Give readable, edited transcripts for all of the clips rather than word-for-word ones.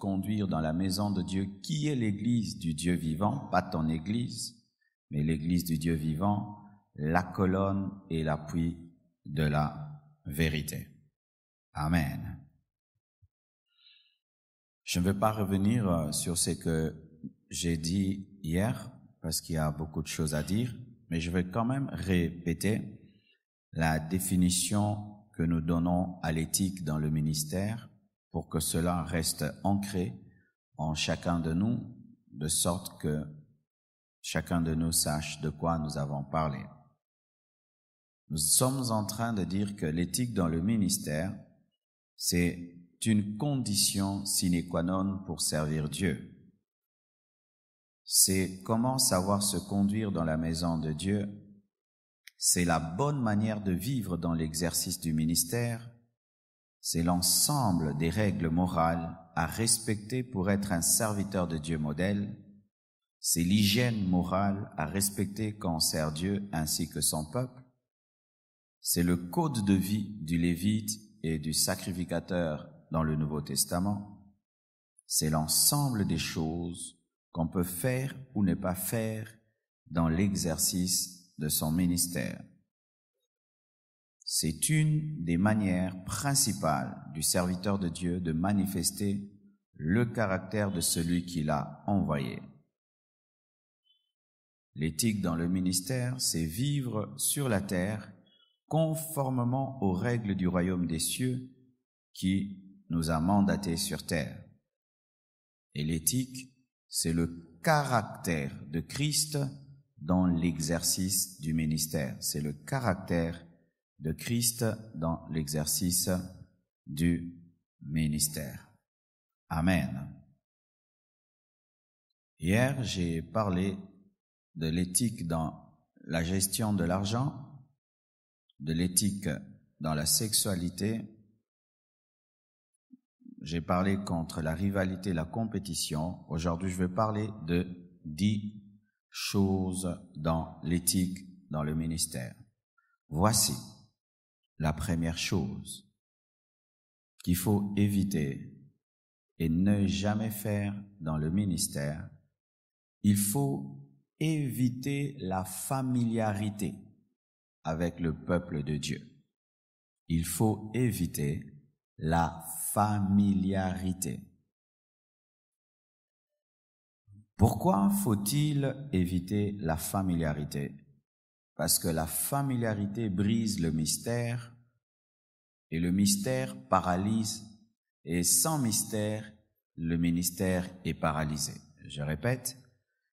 conduire dans la maison de Dieu, qui est l'église du Dieu vivant, pas ton église, mais l'église du Dieu vivant, la colonne et l'appui de la vérité. Amen. Je ne vais pas revenir sur ce que j'ai dit hier, parce qu'il y a beaucoup de choses à dire, mais je vais quand même répéter la définition que nous donnons à l'éthique dans le ministère pour que cela reste ancré en chacun de nous, de sorte que chacun de nous sache de quoi nous avons parlé. Nous sommes en train de dire que l'éthique dans le ministère, c'est une condition sine qua non pour servir Dieu. C'est comment savoir se conduire dans la maison de Dieu. C'est la bonne manière de vivre dans l'exercice du ministère. C'est l'ensemble des règles morales à respecter pour être un serviteur de Dieu modèle. C'est l'hygiène morale à respecter quand on sert Dieu ainsi que son peuple. C'est le code de vie du Lévite et du sacrificateur dans le Nouveau Testament. C'est l'ensemble des choses qu'on peut faire ou ne pas faire dans l'exercice de son ministère. C'est une des manières principales du serviteur de Dieu de manifester le caractère de celui qui l'a envoyé. L'éthique dans le ministère, c'est vivre sur la terre conformément aux règles du royaume des cieux qui nous a mandatés sur terre. Et l'éthique, c'est le caractère de Christ dans l'exercice du ministère. C'est le caractère de Christ dans l'exercice du ministère. Amen. Hier, j'ai parlé de l'éthique dans la gestion de l'argent, de l'éthique dans la sexualité. J'ai parlé contre la rivalité et la compétition. Aujourd'hui, je vais parler de 10 choses dans l'éthique dans le ministère. Voici la première chose qu'il faut éviter et ne jamais faire dans le ministère. Il faut éviter la familiarité avec le peuple de Dieu. Il faut éviter la familiarité. Pourquoi faut-il éviter la familiarité? Parce que la familiarité brise le mystère et le mystère paralyse, et sans mystère, le ministère est paralysé. Je répète,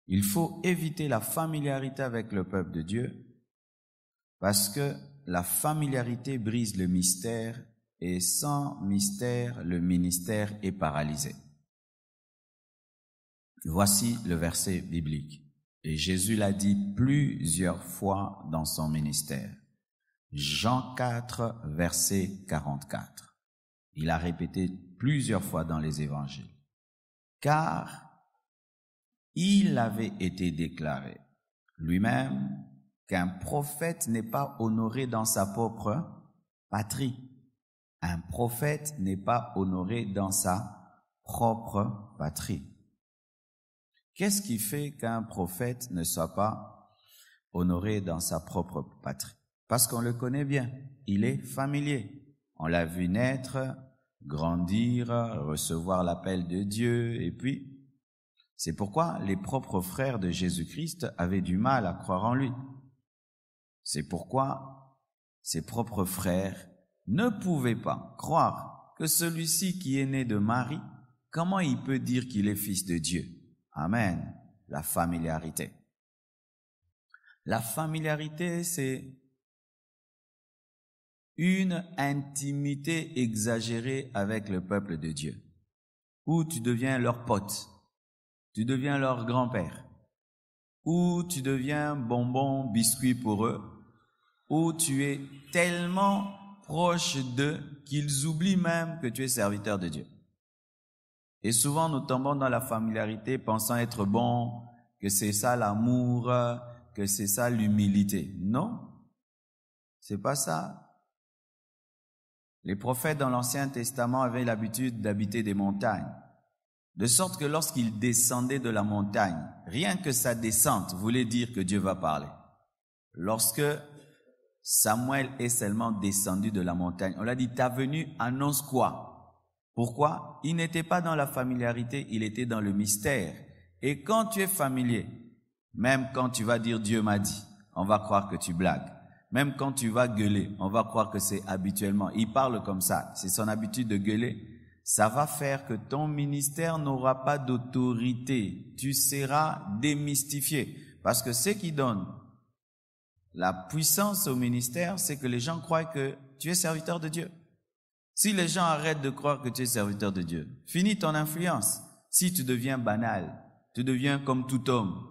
il faut éviter la familiarité avec le peuple de Dieu parce que la familiarité brise le mystère et sans mystère, le ministère est paralysé. Voici le verset biblique. Et Jésus l'a dit plusieurs fois dans son ministère. Jean 4, verset 44. Il a répété plusieurs fois dans les évangiles. Car il avait été déclaré lui-même qu'un prophète n'est pas honoré dans sa propre patrie. Un prophète n'est pas honoré dans sa propre patrie. Qu'est-ce qui fait qu'un prophète ne soit pas honoré dans sa propre patrie? Parce qu'on le connaît bien, il est familier. On l'a vu naître, grandir, recevoir l'appel de Dieu, et puis, c'est pourquoi les propres frères de Jésus-Christ avaient du mal à croire en lui. C'est pourquoi ses propres frères ne pouvaient pas croire que celui-ci qui est né de Marie, comment il peut dire qu'il est fils de Dieu? Amen. La familiarité. La familiarité, c'est une intimité exagérée avec le peuple de Dieu, où tu deviens leur pote, tu deviens leur grand-père, où tu deviens bonbon, biscuit pour eux, où tu es tellement proche d'eux qu'ils oublient même que tu es serviteur de Dieu. Et souvent, nous tombons dans la familiarité pensant être bon, que c'est ça l'amour, que c'est ça l'humilité. Non, c'est pas ça. Les prophètes dans l'Ancien Testament avaient l'habitude d'habiter des montagnes. De sorte que lorsqu'il descendait de la montagne, rien que sa descente voulait dire que Dieu va parler. Lorsque Samuel est seulement descendu de la montagne, on l'a dit, ta venue annonce quoi? Pourquoi? Il n'était pas dans la familiarité, il était dans le mystère. Et quand tu es familier, même quand tu vas dire Dieu m'a dit, on va croire que tu blagues. Même quand tu vas gueuler, on va croire que c'est habituellement. Il parle comme ça, c'est son habitude de gueuler. Ça va faire que ton ministère n'aura pas d'autorité. Tu seras démystifié. Parce que ce qui donne la puissance au ministère, c'est que les gens croient que tu es serviteur de Dieu. Si les gens arrêtent de croire que tu es serviteur de Dieu, finis ton influence. Si tu deviens banal, tu deviens comme tout homme.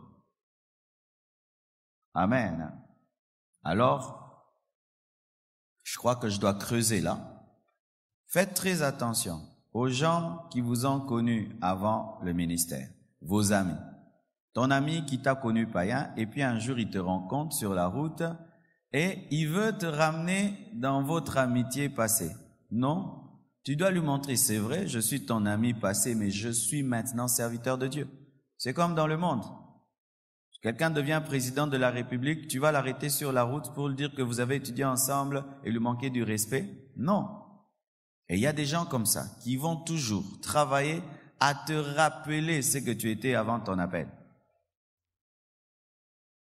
Amen. Alors, je crois que je dois creuser là. Faites très attention aux gens qui vous ont connu avant le ministère, vos amis. Ton ami qui t'a connu païen, et puis un jour il te rencontre sur la route et il veut te ramener dans votre amitié passée. Non, tu dois lui montrer, c'est vrai, je suis ton ami passé, mais je suis maintenant serviteur de Dieu. C'est comme dans le monde. Quelqu'un devient président de la République, tu vas l'arrêter sur la route pour lui dire que vous avez étudié ensemble et lui manquer du respect? Non. Et il y a des gens comme ça qui vont toujours travailler à te rappeler ce que tu étais avant ton appel.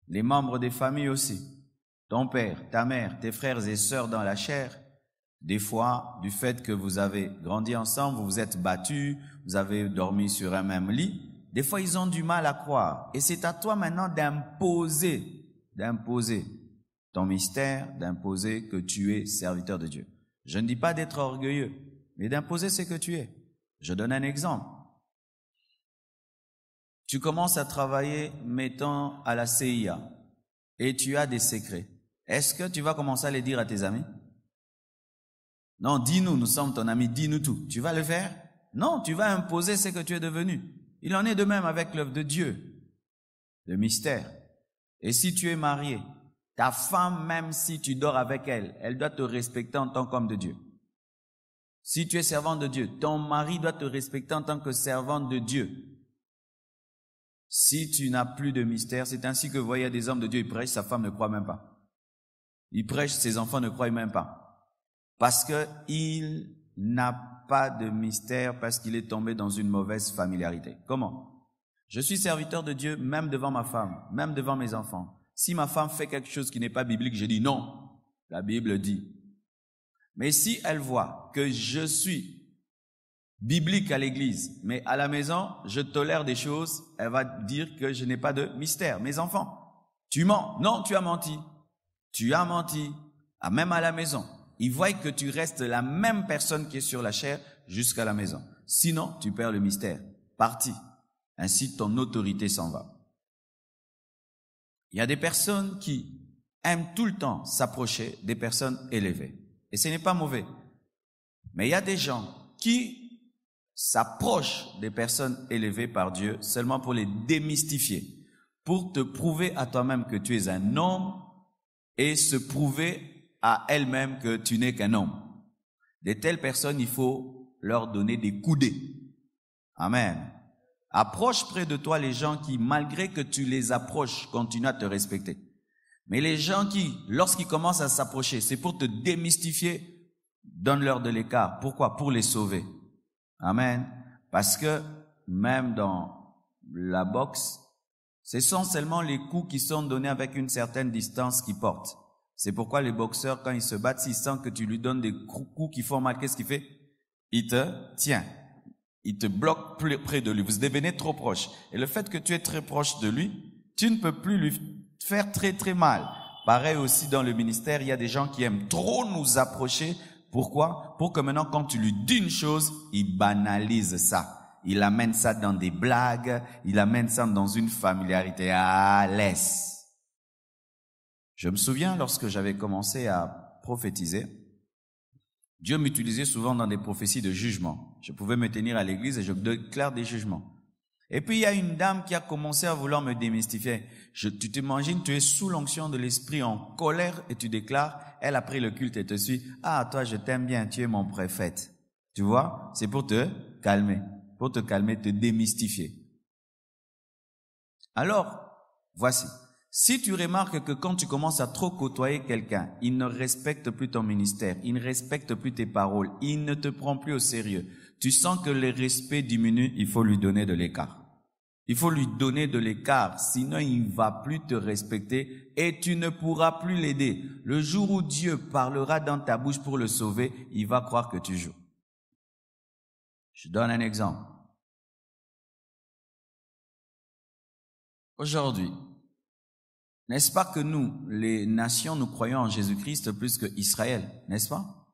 Les membres des familles aussi. Ton père, ta mère, tes frères et sœurs dans la chair. Des fois, du fait que vous avez grandi ensemble, vous vous êtes battus, vous avez dormi sur un même lit. Des fois, ils ont du mal à croire. Et c'est à toi maintenant d'imposer ton mystère, d'imposer que tu es serviteur de Dieu. Je ne dis pas d'être orgueilleux, mais d'imposer ce que tu es. Je donne un exemple. Tu commences à travailler, mettons, à la CIA, et tu as des secrets. Est-ce que tu vas commencer à les dire à tes amis? Non, dis-nous, nous sommes ton ami, dis-nous tout. Tu vas le faire? Non, tu vas imposer ce que tu es devenu. Il en est de même avec l'œuvre de Dieu, le mystère. Et si tu es marié, ta femme, même si tu dors avec elle, elle doit te respecter en tant qu'homme de Dieu. Si tu es servant de Dieu, ton mari doit te respecter en tant que servant de Dieu. Si tu n'as plus de mystère, c'est ainsi que vous voyez des hommes de Dieu, ils prêchent, sa femme ne croit même pas. Il prêche, ses enfants ne croient même pas. Parce qu'il n'a pas de mystère, parce qu'il est tombé dans une mauvaise familiarité. Comment? Je suis serviteur de Dieu, même devant ma femme, même devant mes enfants. Si ma femme fait quelque chose qui n'est pas biblique, je dis non. La Bible dit. Mais si elle voit que je suis biblique à l'église, mais à la maison, je tolère des choses, elle va dire que je n'ai pas de mystère. Mes enfants, tu mens. Non, tu as menti. Tu as menti. Ah, même à la maison. Ils voient que tu restes la même personne qui est sur la chair jusqu'à la maison. Sinon, tu perds le mystère. Parti. Ainsi, ton autorité s'en va. Il y a des personnes qui aiment tout le temps s'approcher des personnes élevées. Et ce n'est pas mauvais. Mais il y a des gens qui s'approchent des personnes élevées par Dieu seulement pour les démystifier, pour te prouver à toi-même que tu es un homme et se prouver à elle-même que tu n'es qu'un homme. De telles personnes, il faut leur donner des coudées. Amen. Approche près de toi les gens qui, malgré que tu les approches, continuent à te respecter. Mais les gens qui, lorsqu'ils commencent à s'approcher, c'est pour te démystifier, donne-leur de l'écart. Pourquoi? Pour les sauver. Amen. Parce que même dans la boxe, ce sont seulement les coups qui sont donnés avec une certaine distance qui portent. C'est pourquoi les boxeurs, quand ils se battent, s'ils sentent que tu lui donnes des coups qui font mal, qu'est-ce qu'il fait? Il te tient. Il te bloque près de lui. Vous devenez trop proche. Et le fait que tu es très proche de lui, tu ne peux plus lui faire très très mal. Pareil aussi dans le ministère, il y a des gens qui aiment trop nous approcher. Pourquoi? Pour que maintenant, quand tu lui dis une chose, il banalise ça. Il amène ça dans des blagues, il amène ça dans une familiarité. Ah, laisse. Je me souviens, lorsque j'avais commencé à prophétiser, Dieu m'utilisait souvent dans des prophéties de jugement. Je pouvais me tenir à l'église et je déclare des jugements. Et puis, il y a une dame qui a commencé à vouloir me démystifier. Tu t'imagines, tu es sous l'onction de l'esprit en colère et tu déclares, elle a pris le culte et te suit. Ah, toi, je t'aime bien, tu es mon prophète. Tu vois, c'est pour te calmer. pour te calmer, te démystifier. Alors, voici. Si tu remarques que quand tu commences à trop côtoyer quelqu'un, il ne respecte plus ton ministère, il ne respecte plus tes paroles, il ne te prend plus au sérieux, tu sens que le respect diminue, il faut lui donner de l'écart. Il faut lui donner de l'écart, sinon il ne va plus te respecter et tu ne pourras plus l'aider. Le jour où Dieu parlera dans ta bouche pour le sauver, il va croire que tu joues. Je donne un exemple. Aujourd'hui, n'est-ce pas que nous, les nations, nous croyons en Jésus-Christ plus que Israël, n'est-ce pas?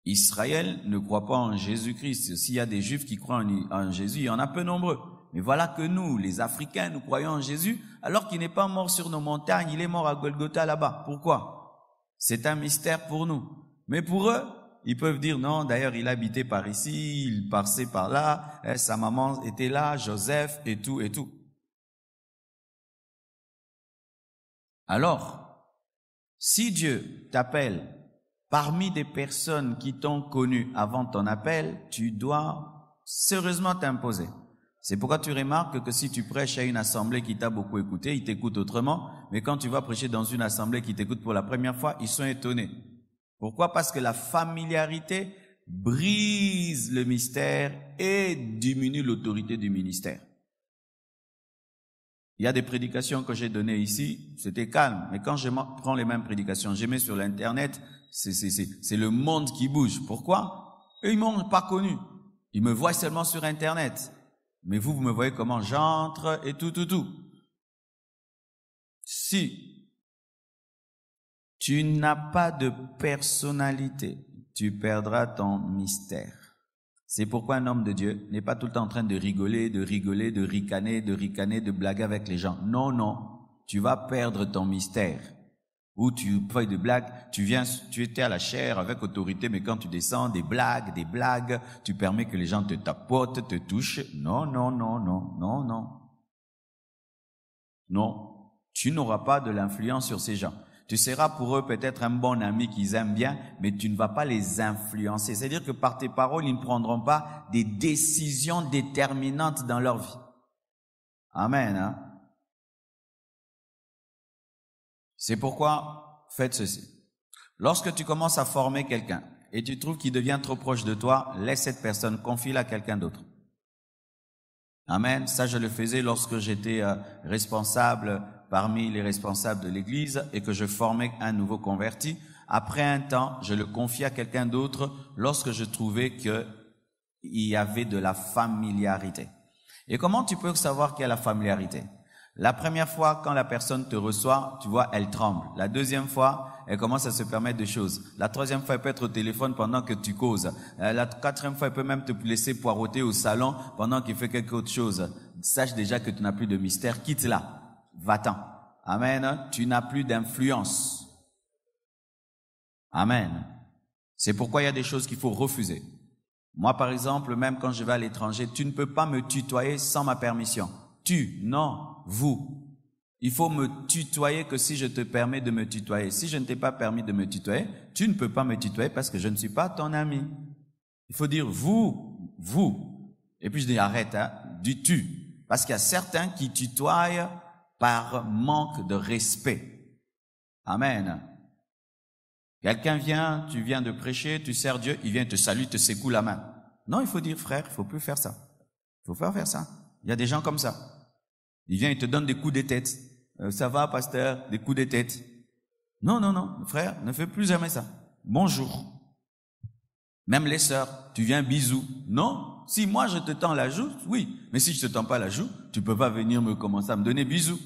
Israël ne croit pas en Jésus-Christ. S'il y a des Juifs qui croient en Jésus, il y en a peu nombreux. Mais voilà que nous, les Africains, nous croyons en Jésus, alors qu'il n'est pas mort sur nos montagnes, il est mort à Golgotha là-bas. Pourquoi? C'est un mystère pour nous. Mais pour eux, ils peuvent dire non, d'ailleurs il habitait par ici, il passait par là, sa maman était là, Joseph et tout et tout. Alors, si Dieu t'appelle parmi des personnes qui t'ont connu avant ton appel, tu dois sérieusement t'imposer. C'est pourquoi tu remarques que si tu prêches à une assemblée qui t'a beaucoup écouté, ils t'écoutent autrement, mais quand tu vas prêcher dans une assemblée qui t'écoute pour la première fois, ils sont étonnés. Pourquoi? Parce que la familiarité brise le mystère et diminue l'autorité du ministère. Il y a des prédications que j'ai données ici, c'était calme, mais quand je prends les mêmes prédications, je mets sur l'internet, c'est le monde qui bouge. Pourquoi? Eux, ils m'ont pas connu. Ils me voient seulement sur internet. Mais vous me voyez comment j'entre et tout. Si tu n'as pas de personnalité, tu perdras ton mystère. C'est pourquoi un homme de Dieu n'est pas tout le temps en train de rigoler, de ricaner, de blaguer avec les gens. Non, tu vas perdre ton mystère. Ou tu fais des blagues, tu étais à la chair avec autorité, mais quand tu descends, des blagues, tu permets que les gens te tapotent, te touchent. Non. Non, tu n'auras pas de l'influence sur ces gens. Tu seras pour eux peut-être un bon ami qu'ils aiment bien, mais tu ne vas pas les influencer. C'est-à-dire que par tes paroles, ils ne prendront pas des décisions déterminantes dans leur vie. Amen, hein? C'est pourquoi, faites ceci. Lorsque tu commences à former quelqu'un et tu trouves qu'il devient trop proche de toi, laisse cette personne, confie-la à quelqu'un d'autre. Amen. Ça, je le faisais lorsque j'étais responsable parmi les responsables de l'église et que je formais un nouveau converti. Après un temps, je le confiais à quelqu'un d'autre lorsque je trouvais qu'il y avait de la familiarité. Et comment tu peux savoir qu'il y a la familiarité? La première fois, quand la personne te reçoit, tu vois, elle tremble. La deuxième fois, elle commence à se permettre des choses. La troisième fois, elle peut être au téléphone pendant que tu causes. La quatrième fois, elle peut même te laisser poireauter au salon pendant qu'il fait quelque autre chose. Sache déjà que tu n'as plus de mystère. Quitte-la. Va-t'en. Amen. Tu n'as plus d'influence. Amen. C'est pourquoi il y a des choses qu'il faut refuser. Moi, par exemple, même quand je vais à l'étranger, tu ne peux pas me tutoyer sans ma permission. Tu, non, vous. Il faut me tutoyer que si je te permets de me tutoyer. Si je ne t'ai pas permis de me tutoyer, tu ne peux pas me tutoyer parce que je ne suis pas ton ami. Il faut dire vous. Et puis je dis arrête, hein, dis tu. Parce qu'il y a certains qui tutoient par manque de respect. Amen. Quelqu'un vient, tu viens de prêcher, tu sers Dieu, il vient te saluer, te secoue la main. Non, il faut dire frère, il faut plus faire ça. Il faut pas faire ça. Il y a des gens comme ça. Il vient, il te donne des coups de tête. Ça va, pasteur, des coups de tête. Non, frère, ne fais plus jamais ça. Bonjour. Même les sœurs, tu viens bisous. Non, si moi je te tends la joue, oui. Mais si je te tends pas la joue, tu peux pas venir me commencer à me donner bisous.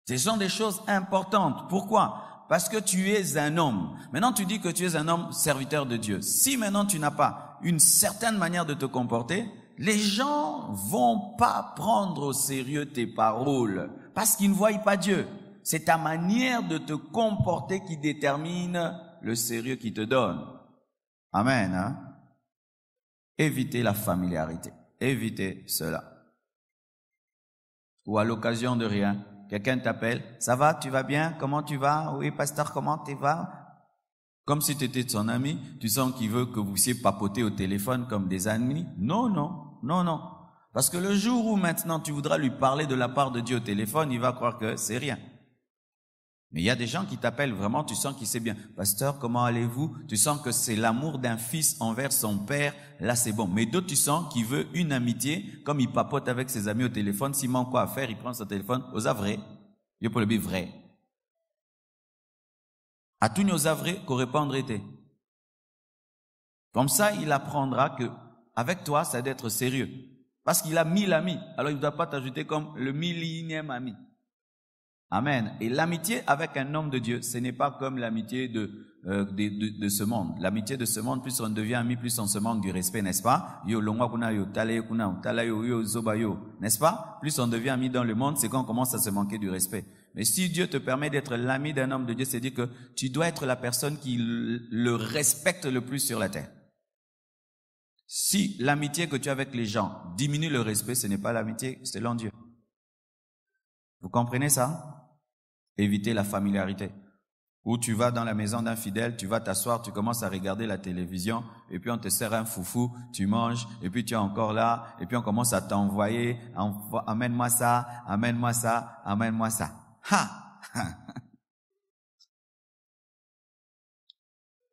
Ce sont des choses importantes. Pourquoi? Parce que tu es un homme. Maintenant, tu dis que tu es un homme serviteur de Dieu. Si maintenant tu n'as pas une certaine manière de te comporter, les gens vont pas prendre au sérieux tes paroles parce qu'ils ne voient pas Dieu. C'est ta manière de te comporter qui détermine le sérieux qu'il te donne. Amen. Hein? Évitez la familiarité. Évitez cela. Ou à l'occasion de rien, quelqu'un t'appelle. Ça va, tu vas bien? Comment tu vas? Oui, pasteur, comment tu vas? Comme si tu étais son ami, tu sens qu'il veut que vous puissiez papoter au téléphone comme des amis. Non, non, non, non. Parce que le jour où maintenant tu voudras lui parler de la part de Dieu au téléphone, il va croire que c'est rien. Mais il y a des gens qui t'appellent vraiment, tu sens qu'il sait bien. Pasteur, comment allez-vous? Tu sens que c'est l'amour d'un fils envers son père. Là, c'est bon. Mais d'autres, tu sens qu'il veut une amitié. Comme il papote avec ses amis au téléphone, s'il manque quoi à faire, il prend son téléphone. Aux vrai. Il pour le bien vrai. À tout nos vrai qu'on répondre était. Comme ça, il apprendra que avec toi, ça doit être sérieux. Parce qu'il a 1000 amis. Alors, il ne doit pas t'ajouter comme le 1000e ami. Amen. Et l'amitié avec un homme de Dieu, ce n'est pas comme l'amitié de ce monde. L'amitié de ce monde, plus on devient ami, plus on se manque du respect, n'est-ce pas? N'est-ce pas? Plus on devient ami dans le monde, c'est quand on commence à se manquer du respect. Mais si Dieu te permet d'être l'ami d'un homme de Dieu, c'est dire que tu dois être la personne qui le respecte le plus sur la terre. Si l'amitié que tu as avec les gens diminue le respect, ce n'est pas l'amitié selon Dieu. Vous comprenez ça? Évitez la familiarité. Où tu vas dans la maison d'un fidèle, tu vas t'asseoir, tu commences à regarder la télévision, et puis on te sert un foufou, tu manges, et puis tu es encore là, et puis on commence à t'envoyer, amène-moi ça, amène-moi ça, amène-moi ça. Ha!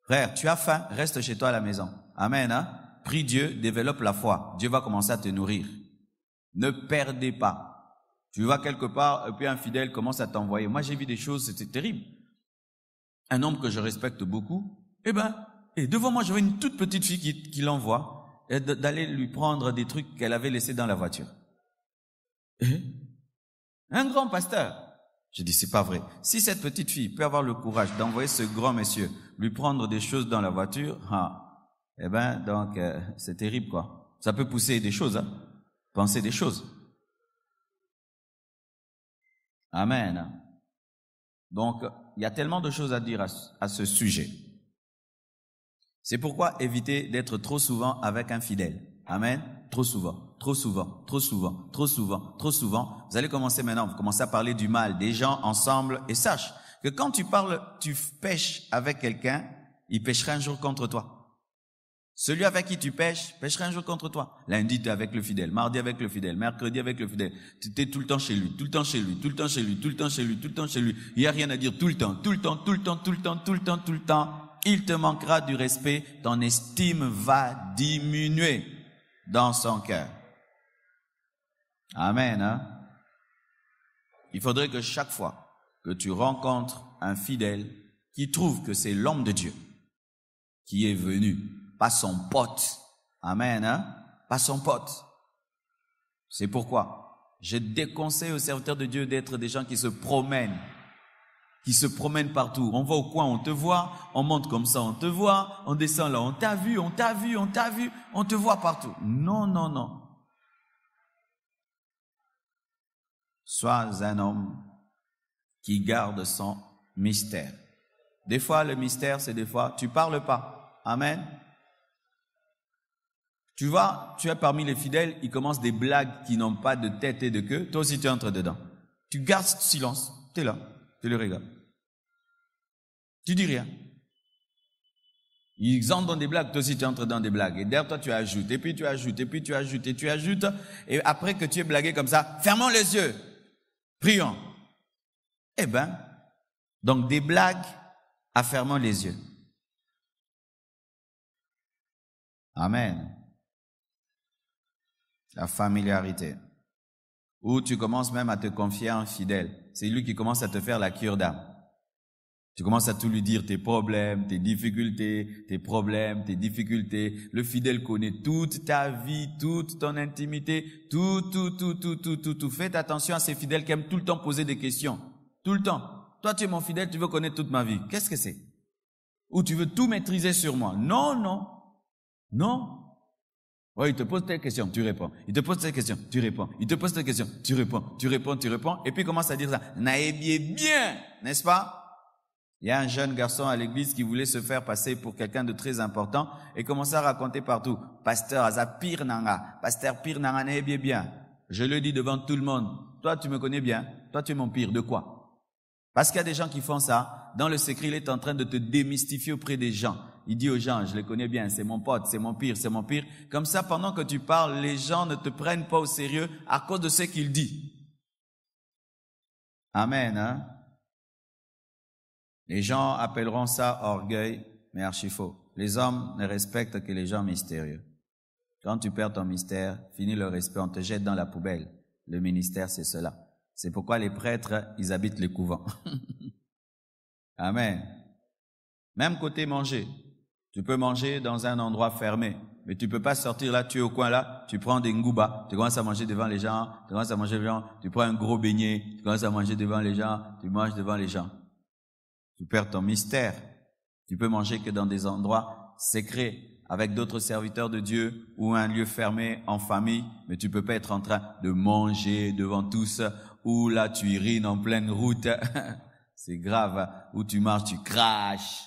Frère, tu as faim, reste chez toi à la maison. Amen, hein? Prie Dieu, développe la foi. Dieu va commencer à te nourrir. Ne perdez pas. Tu vas quelque part, et puis un fidèle commence à t'envoyer. Moi, j'ai vu des choses, c'était terrible. Un homme que je respecte beaucoup, et devant moi, j'avais une toute petite fille qui l'envoie, d'aller lui prendre des trucs qu'elle avait laissés dans la voiture. Un grand pasteur. Je dis, c'est pas vrai. Si cette petite fille peut avoir le courage d'envoyer ce grand monsieur lui prendre des choses dans la voiture, donc, c'est terrible, quoi. Ça peut pousser des choses, hein. Penser des choses. Amen. Donc, il y a tellement de choses à dire à ce sujet. C'est pourquoi évitez d'être trop souvent avec un fidèle. Amen. Trop souvent, trop souvent, trop souvent, trop souvent, trop souvent. Vous allez commencer maintenant, vous commencez à parler du mal des gens ensemble et sache que quand tu parles, tu pêches avec quelqu'un, il pêchera un jour contre toi. Celui avec qui tu pêches, pêchera un jour contre toi. Lundi, tu es avec le fidèle. Mardi avec le fidèle. Mercredi avec le fidèle. Tu es tout le temps chez lui. Tout le temps chez lui. Tout le temps chez lui. Tout le temps chez lui. Tout le temps chez lui. Il n'y a rien à dire tout le temps. Tout le temps. Tout le temps. Tout le temps. Tout le temps. Tout le temps. Il te manquera du respect. Ton estime va diminuer dans son cœur. Amen, hein? Il faudrait que chaque fois que tu rencontres un fidèle qui trouve que c'est l'homme de Dieu qui est venu, pas son pote. Amen, hein? Pas son pote. C'est pourquoi je déconseille aux serviteurs de Dieu d'être des gens qui se promènent partout. On va au coin, on te voit, on monte comme ça, on te voit, on descend là, on t'a vu, on t'a vu, on t'a vu, on te voit partout. Non, non, non. Sois un homme qui garde son mystère. Des fois, le mystère, c'est des fois, tu parles pas. Amen. Tu vois, tu es parmi les fidèles, ils commencent des blagues qui n'ont pas de tête et de queue. Toi aussi, tu entres dedans. Tu gardes silence. Tu es là. Tu le regardes. Tu dis rien. Ils entrent dans des blagues. Toi aussi, tu entres dans des blagues. Et derrière toi, tu ajoutes. Et puis, tu ajoutes. Et puis, tu ajoutes. Et tu ajoutes. Et après que tu aies blagué comme ça, fermons les yeux. Prions. Donc des blagues à fermons les yeux. Amen. La familiarité. Ou tu commences même à te confier à un fidèle. C'est lui qui commence à te faire la cure d'âme. Tu commences à tout lui dire tes problèmes, tes difficultés, tes problèmes, tes difficultés. Le fidèle connaît toute ta vie, toute ton intimité, tout. Faites attention à ces fidèles qui aiment tout le temps poser des questions. Tout le temps. Toi, tu es mon fidèle, tu veux connaître toute ma vie. Qu'est-ce que c'est? Ou tu veux tout maîtriser sur moi? Non, non. Non. Ouais, il te pose telle question, tu réponds. Il te pose telle question, tu réponds. Il te pose telle question, tu réponds. Tu réponds. Et puis il commence à dire ça. Naïbiez bien, n'est-ce pas? Il y a un jeune garçon à l'église qui voulait se faire passer pour quelqu'un de très important et commençait à raconter partout. Pasteur Azapir Nanga, Pasteur Pire Nanga, naïbiez bien. Je le dis devant tout le monde. Toi, tu me connais bien. Toi, tu es mon pire. De quoi? Parce qu'il y a des gens qui font ça. Dans le secret, il est en train de te démystifier auprès des gens. Il dit aux gens, je les connais bien, c'est mon pote, c'est mon pire, c'est mon pire. Comme ça, pendant que tu parles, les gens ne te prennent pas au sérieux à cause de ce qu'il dit. Amen, hein? Les gens appelleront ça orgueil, mais archi faux. Les hommes ne respectent que les gens mystérieux. Quand tu perds ton mystère, fini le respect, on te jette dans la poubelle. Le ministère, c'est cela. C'est pourquoi les prêtres, ils habitent les couvents. Amen. Même côté manger. Tu peux manger dans un endroit fermé, mais tu peux pas sortir là, tu es au coin là, tu prends des ngouba, tu commences à manger devant les gens, tu prends un gros beignet, tu commences à manger devant les gens, tu manges devant les gens. Tu perds ton mystère. Tu peux manger que dans des endroits secrets, avec d'autres serviteurs de Dieu, ou un lieu fermé en famille, mais tu peux pas être en train de manger devant tous, ou là tu urines en pleine route. C'est grave, où tu marches, tu craches.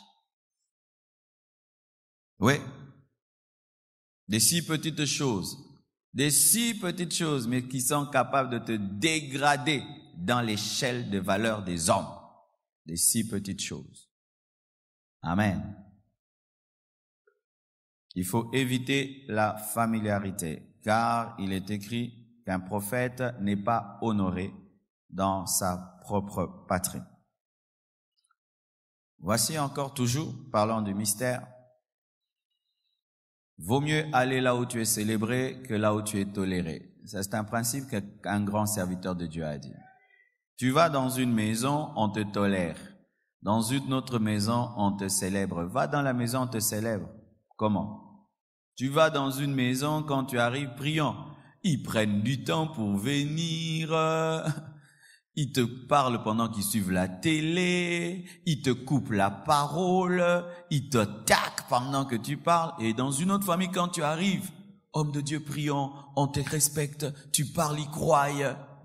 Oui. Des si petites choses, mais qui sont capables de te dégrader dans l'échelle de valeur des hommes. Des si petites choses. Amen. Il faut éviter la familiarité, car il est écrit qu'un prophète n'est pas honoré dans sa propre patrie. Voici encore toujours, parlant du mystère, vaut mieux aller là où tu es célébré que là où tu es toléré. Ça, c'est un principe qu'un grand serviteur de Dieu a dit. Tu vas dans une maison, on te tolère. Dans une autre maison, on te célèbre. Va dans la maison, on te célèbre. Comment? Tu vas dans une maison, quand tu arrives, prions. Ils prennent du temps pour venir. Ils te parlent pendant qu'ils suivent la télé, ils te coupent la parole, ils te taquent pendant que tu parles. Et dans une autre famille, quand tu arrives, homme de Dieu priant, on te respecte, tu parles, ils croient.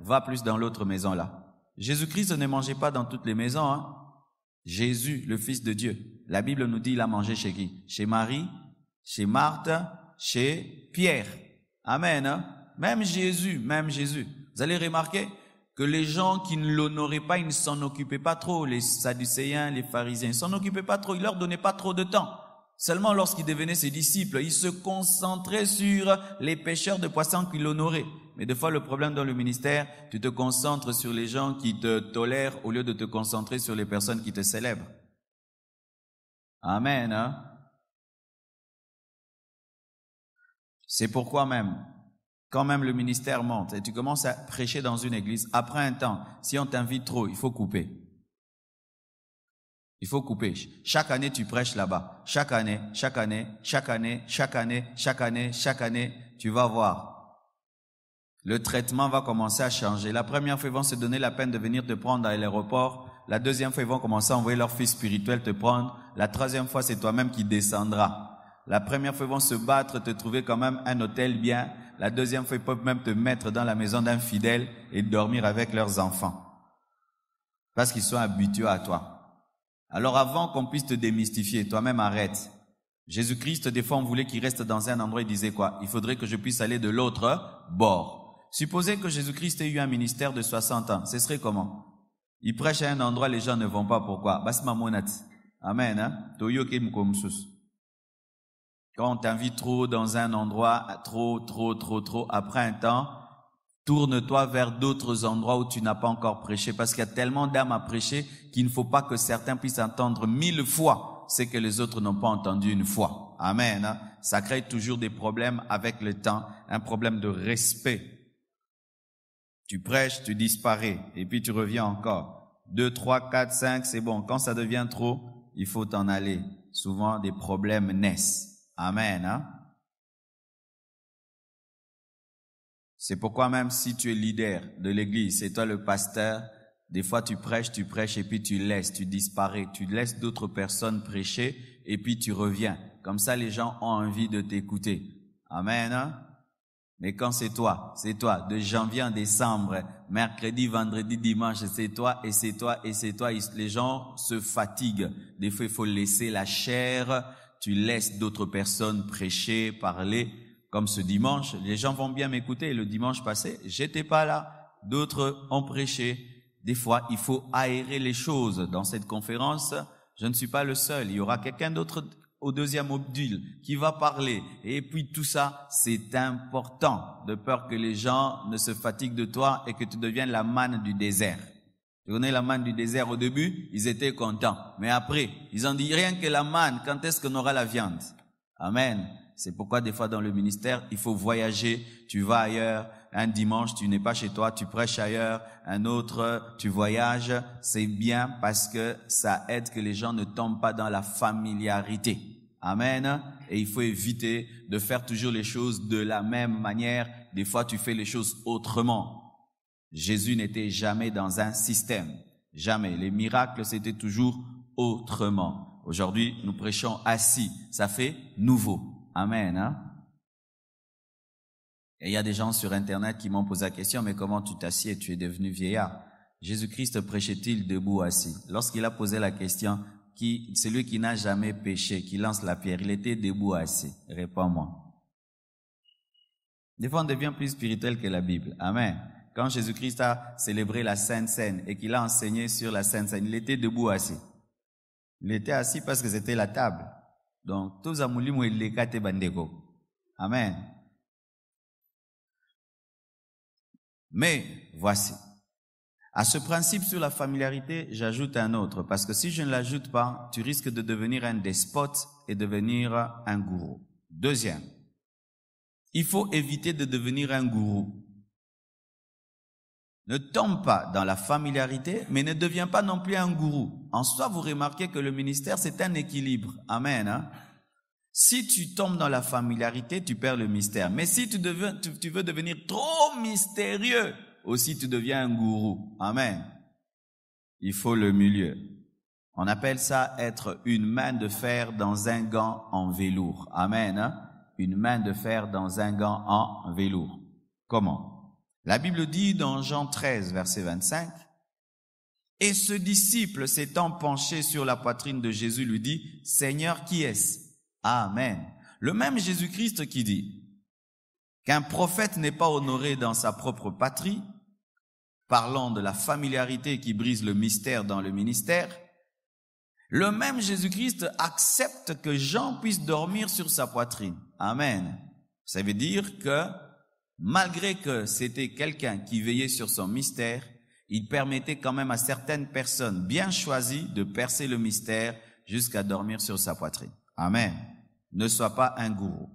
Va plus dans l'autre maison là. Jésus-Christ ne mangeait pas dans toutes les maisons. Hein. Jésus, le Fils de Dieu, la Bible nous dit il a mangé chez qui? Chez Marie, chez Marthe, chez Pierre. Amen. Hein? Même Jésus. Vous allez remarquer que les gens qui ne l'honoraient pas, ils ne s'en occupaient pas trop, les Sadducéens, les pharisiens, ils ne s'en occupaient pas trop, ils leur donnaient pas trop de temps. Seulement lorsqu'ils devenaient ses disciples, ils se concentraient sur les pêcheurs de poissons qui l'honoraient. Mais des fois, le problème dans le ministère, tu te concentres sur les gens qui te tolèrent au lieu de te concentrer sur les personnes qui te célèbrent. Amen. Hein? C'est pourquoi même, quand même le ministère monte et tu commences à prêcher dans une église, après un temps, si on t'invite trop, il faut couper. Il faut couper. Chaque année, tu prêches là-bas. Chaque année, tu vas voir. Le traitement va commencer à changer. La première fois, ils vont se donner la peine de venir te prendre à l'aéroport. La deuxième fois, ils vont commencer à envoyer leur fils spirituel te prendre. La troisième fois, c'est toi-même qui descendras. La première fois, ils vont se battre, te trouver quand même un hôtel bien. La deuxième fois, ils peuvent même te mettre dans la maison d'un fidèle et dormir avec leurs enfants. Parce qu'ils sont habitués à toi. Alors avant qu'on puisse te démystifier, toi-même arrête. Jésus-Christ, des fois, on voulait qu'il reste dans un endroit, il disait quoi? Il faudrait que je puisse aller de l'autre bord. Supposez que Jésus-Christ ait eu un ministère de 60 ans. Ce serait comment? Il prêche à un endroit, les gens ne vont pas. Pourquoi? Amen. Hein? Quand on t'invite trop dans un endroit, trop, après un temps, tourne-toi vers d'autres endroits où tu n'as pas encore prêché, parce qu'il y a tellement d'âmes à prêcher qu'il ne faut pas que certains puissent entendre 1000 fois ce que les autres n'ont pas entendu une fois. Amen. Hein? Ça crée toujours des problèmes avec le temps, un problème de respect. Tu prêches, tu disparais, et puis tu reviens encore. 2, 3, 4, 5, c'est bon. Quand ça devient trop, il faut t'en aller. Souvent, des problèmes naissent. Amen. Hein? C'est pourquoi même si tu es leader de l'église, c'est toi le pasteur, des fois tu prêches et puis tu laisses, tu disparais, tu laisses d'autres personnes prêcher et puis tu reviens. Comme ça, les gens ont envie de t'écouter. Amen. Hein? Mais quand c'est toi, de janvier en décembre, mercredi, vendredi, dimanche, c'est toi. Les gens se fatiguent. Des fois, il faut laisser la chair. Tu laisses d'autres personnes prêcher, parler. Comme ce dimanche, les gens vont bien m'écouter. Le dimanche passé, j'étais pas là. D'autres ont prêché. des fois, il faut aérer les choses. Dans cette conférence, je ne suis pas le seul. Il y aura quelqu'un d'autre au deuxième module qui va parler. Et puis tout ça, c'est important, de peur que les gens ne se fatiguent de toi et que tu deviennes la manne du désert. Tu connais la manne du désert au début? Ils étaient contents. Mais après, ils ont dit rien que la manne, quand est-ce qu'on aura la viande? Amen. C'est pourquoi des fois dans le ministère, il faut voyager. Tu vas ailleurs. Un dimanche, tu n'es pas chez toi, tu prêches ailleurs. Un autre, tu voyages. C'est bien parce que ça aide que les gens ne tombent pas dans la familiarité. Amen. Et il faut éviter de faire toujours les choses de la même manière. Des fois, tu fais les choses autrement. Jésus n'était jamais dans un système. Jamais. Les miracles, c'était toujours autrement. Aujourd'hui, nous prêchons assis. Ça fait nouveau. Amen. Hein? Et il y a des gens sur Internet qui m'ont posé la question, mais comment tu t'assieds? Tu es devenu vieillard. Jésus-Christ prêchait-il debout assis? Lorsqu'il a posé la question, celui qui n'a jamais péché, qui lance la pierre, il était debout assis. Réponds-moi. Des fois, on devient plus spirituel que la Bible. Amen. Quand Jésus-Christ a célébré la Sainte Seine et qu'il a enseigné sur la Sainte Seine, il était debout assis. Il était assis parce que c'était la table. Donc, tous amoulimou et lekate bandeko. Amen. Mais, voici. À ce principe sur la familiarité, j'ajoute un autre. Parce que si je ne l'ajoute pas, tu risques de devenir un despote et devenir un gourou. Deuxième. Il faut éviter de devenir un gourou. Ne tombe pas dans la familiarité, mais ne deviens pas non plus un gourou. En soi, vous remarquez que le ministère, c'est un équilibre. Amen. Hein? Si tu tombes dans la familiarité, tu perds le mystère. Mais si tu veux devenir trop mystérieux, aussi tu deviens un gourou. Amen. Il faut le milieu. On appelle ça être une main de fer dans un gant en velours. Amen. Hein? Une main de fer dans un gant en velours. Comment? La Bible dit dans Jean 13, verset 25, « Et ce disciple s'étant penché sur la poitrine de Jésus lui dit, « Seigneur, qui est-ce » Amen. Le même Jésus-Christ qui dit qu'un prophète n'est pas honoré dans sa propre patrie, parlant de la familiarité qui brise le mystère dans le ministère, le même Jésus-Christ accepte que Jean puisse dormir sur sa poitrine. Amen. Ça veut dire que malgré que c'était quelqu'un qui veillait sur son mystère, il permettait quand même à certaines personnes bien choisies de percer le mystère jusqu'à dormir sur sa poitrine. Amen. Ne sois pas un gourou.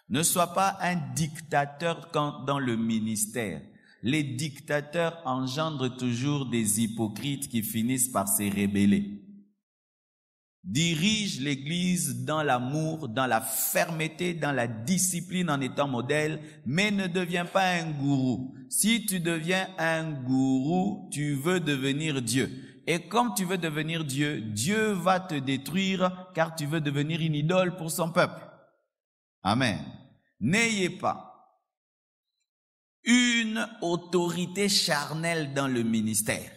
Ne sois pas un dictateur dans le ministère. Les dictateurs engendrent toujours des hypocrites qui finissent par se rebeller. Dirige l'Église dans l'amour, dans la fermeté, dans la discipline en étant modèle, mais ne deviens pas un gourou. Si tu deviens un gourou, tu veux devenir Dieu. Et comme tu veux devenir Dieu, Dieu va te détruire car tu veux devenir une idole pour son peuple. Amen. N'ayez pas une autorité charnelle dans le ministère.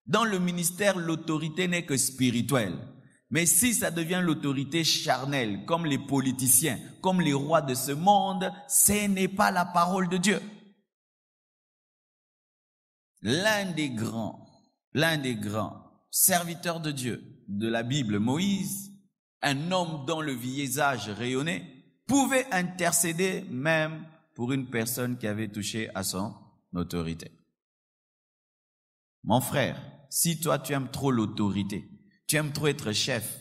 Dans le ministère, l'autorité n'est que spirituelle. Mais si ça devient l'autorité charnelle, comme les politiciens, comme les rois de ce monde, ce n'est pas la parole de Dieu. L'un des grands serviteurs de Dieu de la Bible, Moïse, un homme dont le visage rayonnait, pouvait intercéder même pour une personne qui avait touché à son autorité. Mon frère, si toi tu aimes trop l'autorité, tu aimes trop être chef,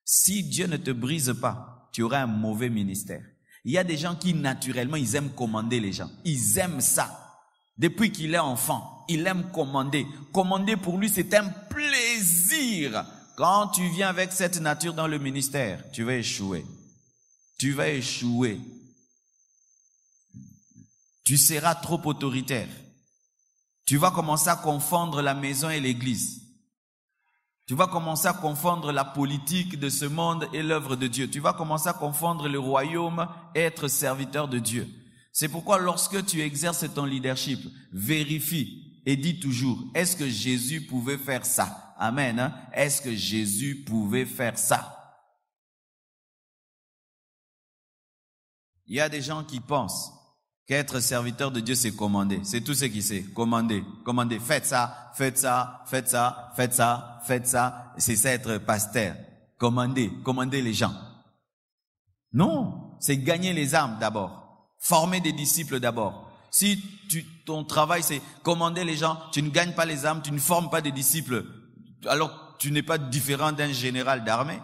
si Dieu ne te brise pas, tu auras un mauvais ministère. Il y a des gens qui naturellement, ils aiment commander les gens. Ils aiment ça. Depuis qu'il est enfant, il aime commander. Commander pour lui, c'est un plaisir. Quand tu viens avec cette nature dans le ministère, tu vas échouer. Tu vas échouer. Tu seras trop autoritaire. Tu vas commencer à confondre la maison et l'église. Tu vas commencer à confondre la politique de ce monde et l'œuvre de Dieu. Tu vas commencer à confondre le royaume et être serviteur de Dieu. C'est pourquoi lorsque tu exerces ton leadership, vérifie et dis toujours, est-ce que Jésus pouvait faire ça? Amen. Hein? Est-ce que Jésus pouvait faire ça? Il y a des gens qui pensent Qu'être serviteur de Dieu, c'est commander. C'est tout ce qu'il sait. Commander. Commander. Faites ça, faites ça, faites ça, faites ça, faites ça. C'est ça être pasteur. Commander. Commander les gens. Non. C'est gagner les âmes d'abord. Former des disciples d'abord. Si ton travail c'est commander les gens, tu ne gagnes pas les âmes, tu ne formes pas des disciples, alors tu n'es pas différent d'un général d'armée.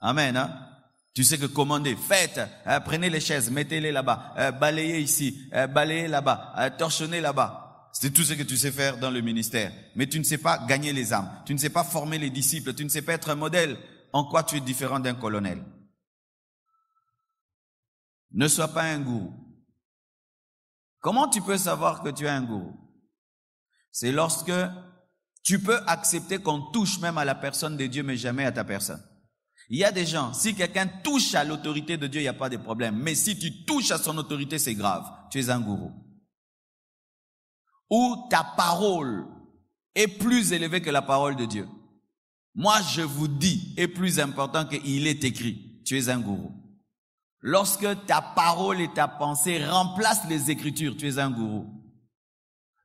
Amen, hein? Tu sais que commander, faites, prenez les chaises, mettez-les là-bas, balayez ici, balayez là-bas, torchonnez là-bas. C'est tout ce que tu sais faire dans le ministère. Mais tu ne sais pas gagner les âmes, tu ne sais pas former les disciples, tu ne sais pas être un modèle. En quoi tu es différent d'un colonel? Ne sois pas un gourou. Comment tu peux savoir que tu es un gourou? C'est lorsque tu peux accepter qu'on touche même à la personne de Dieu, mais jamais à ta personne. Il y a des gens, si quelqu'un touche à l'autorité de Dieu, il n'y a pas de problème. Mais si tu touches à son autorité, c'est grave. Tu es un gourou. Ou ta parole est plus élevée que la parole de Dieu. Moi, je vous dis, est plus important qu'il est écrit. Tu es un gourou. Lorsque ta parole et ta pensée remplacent les Écritures, tu es un gourou.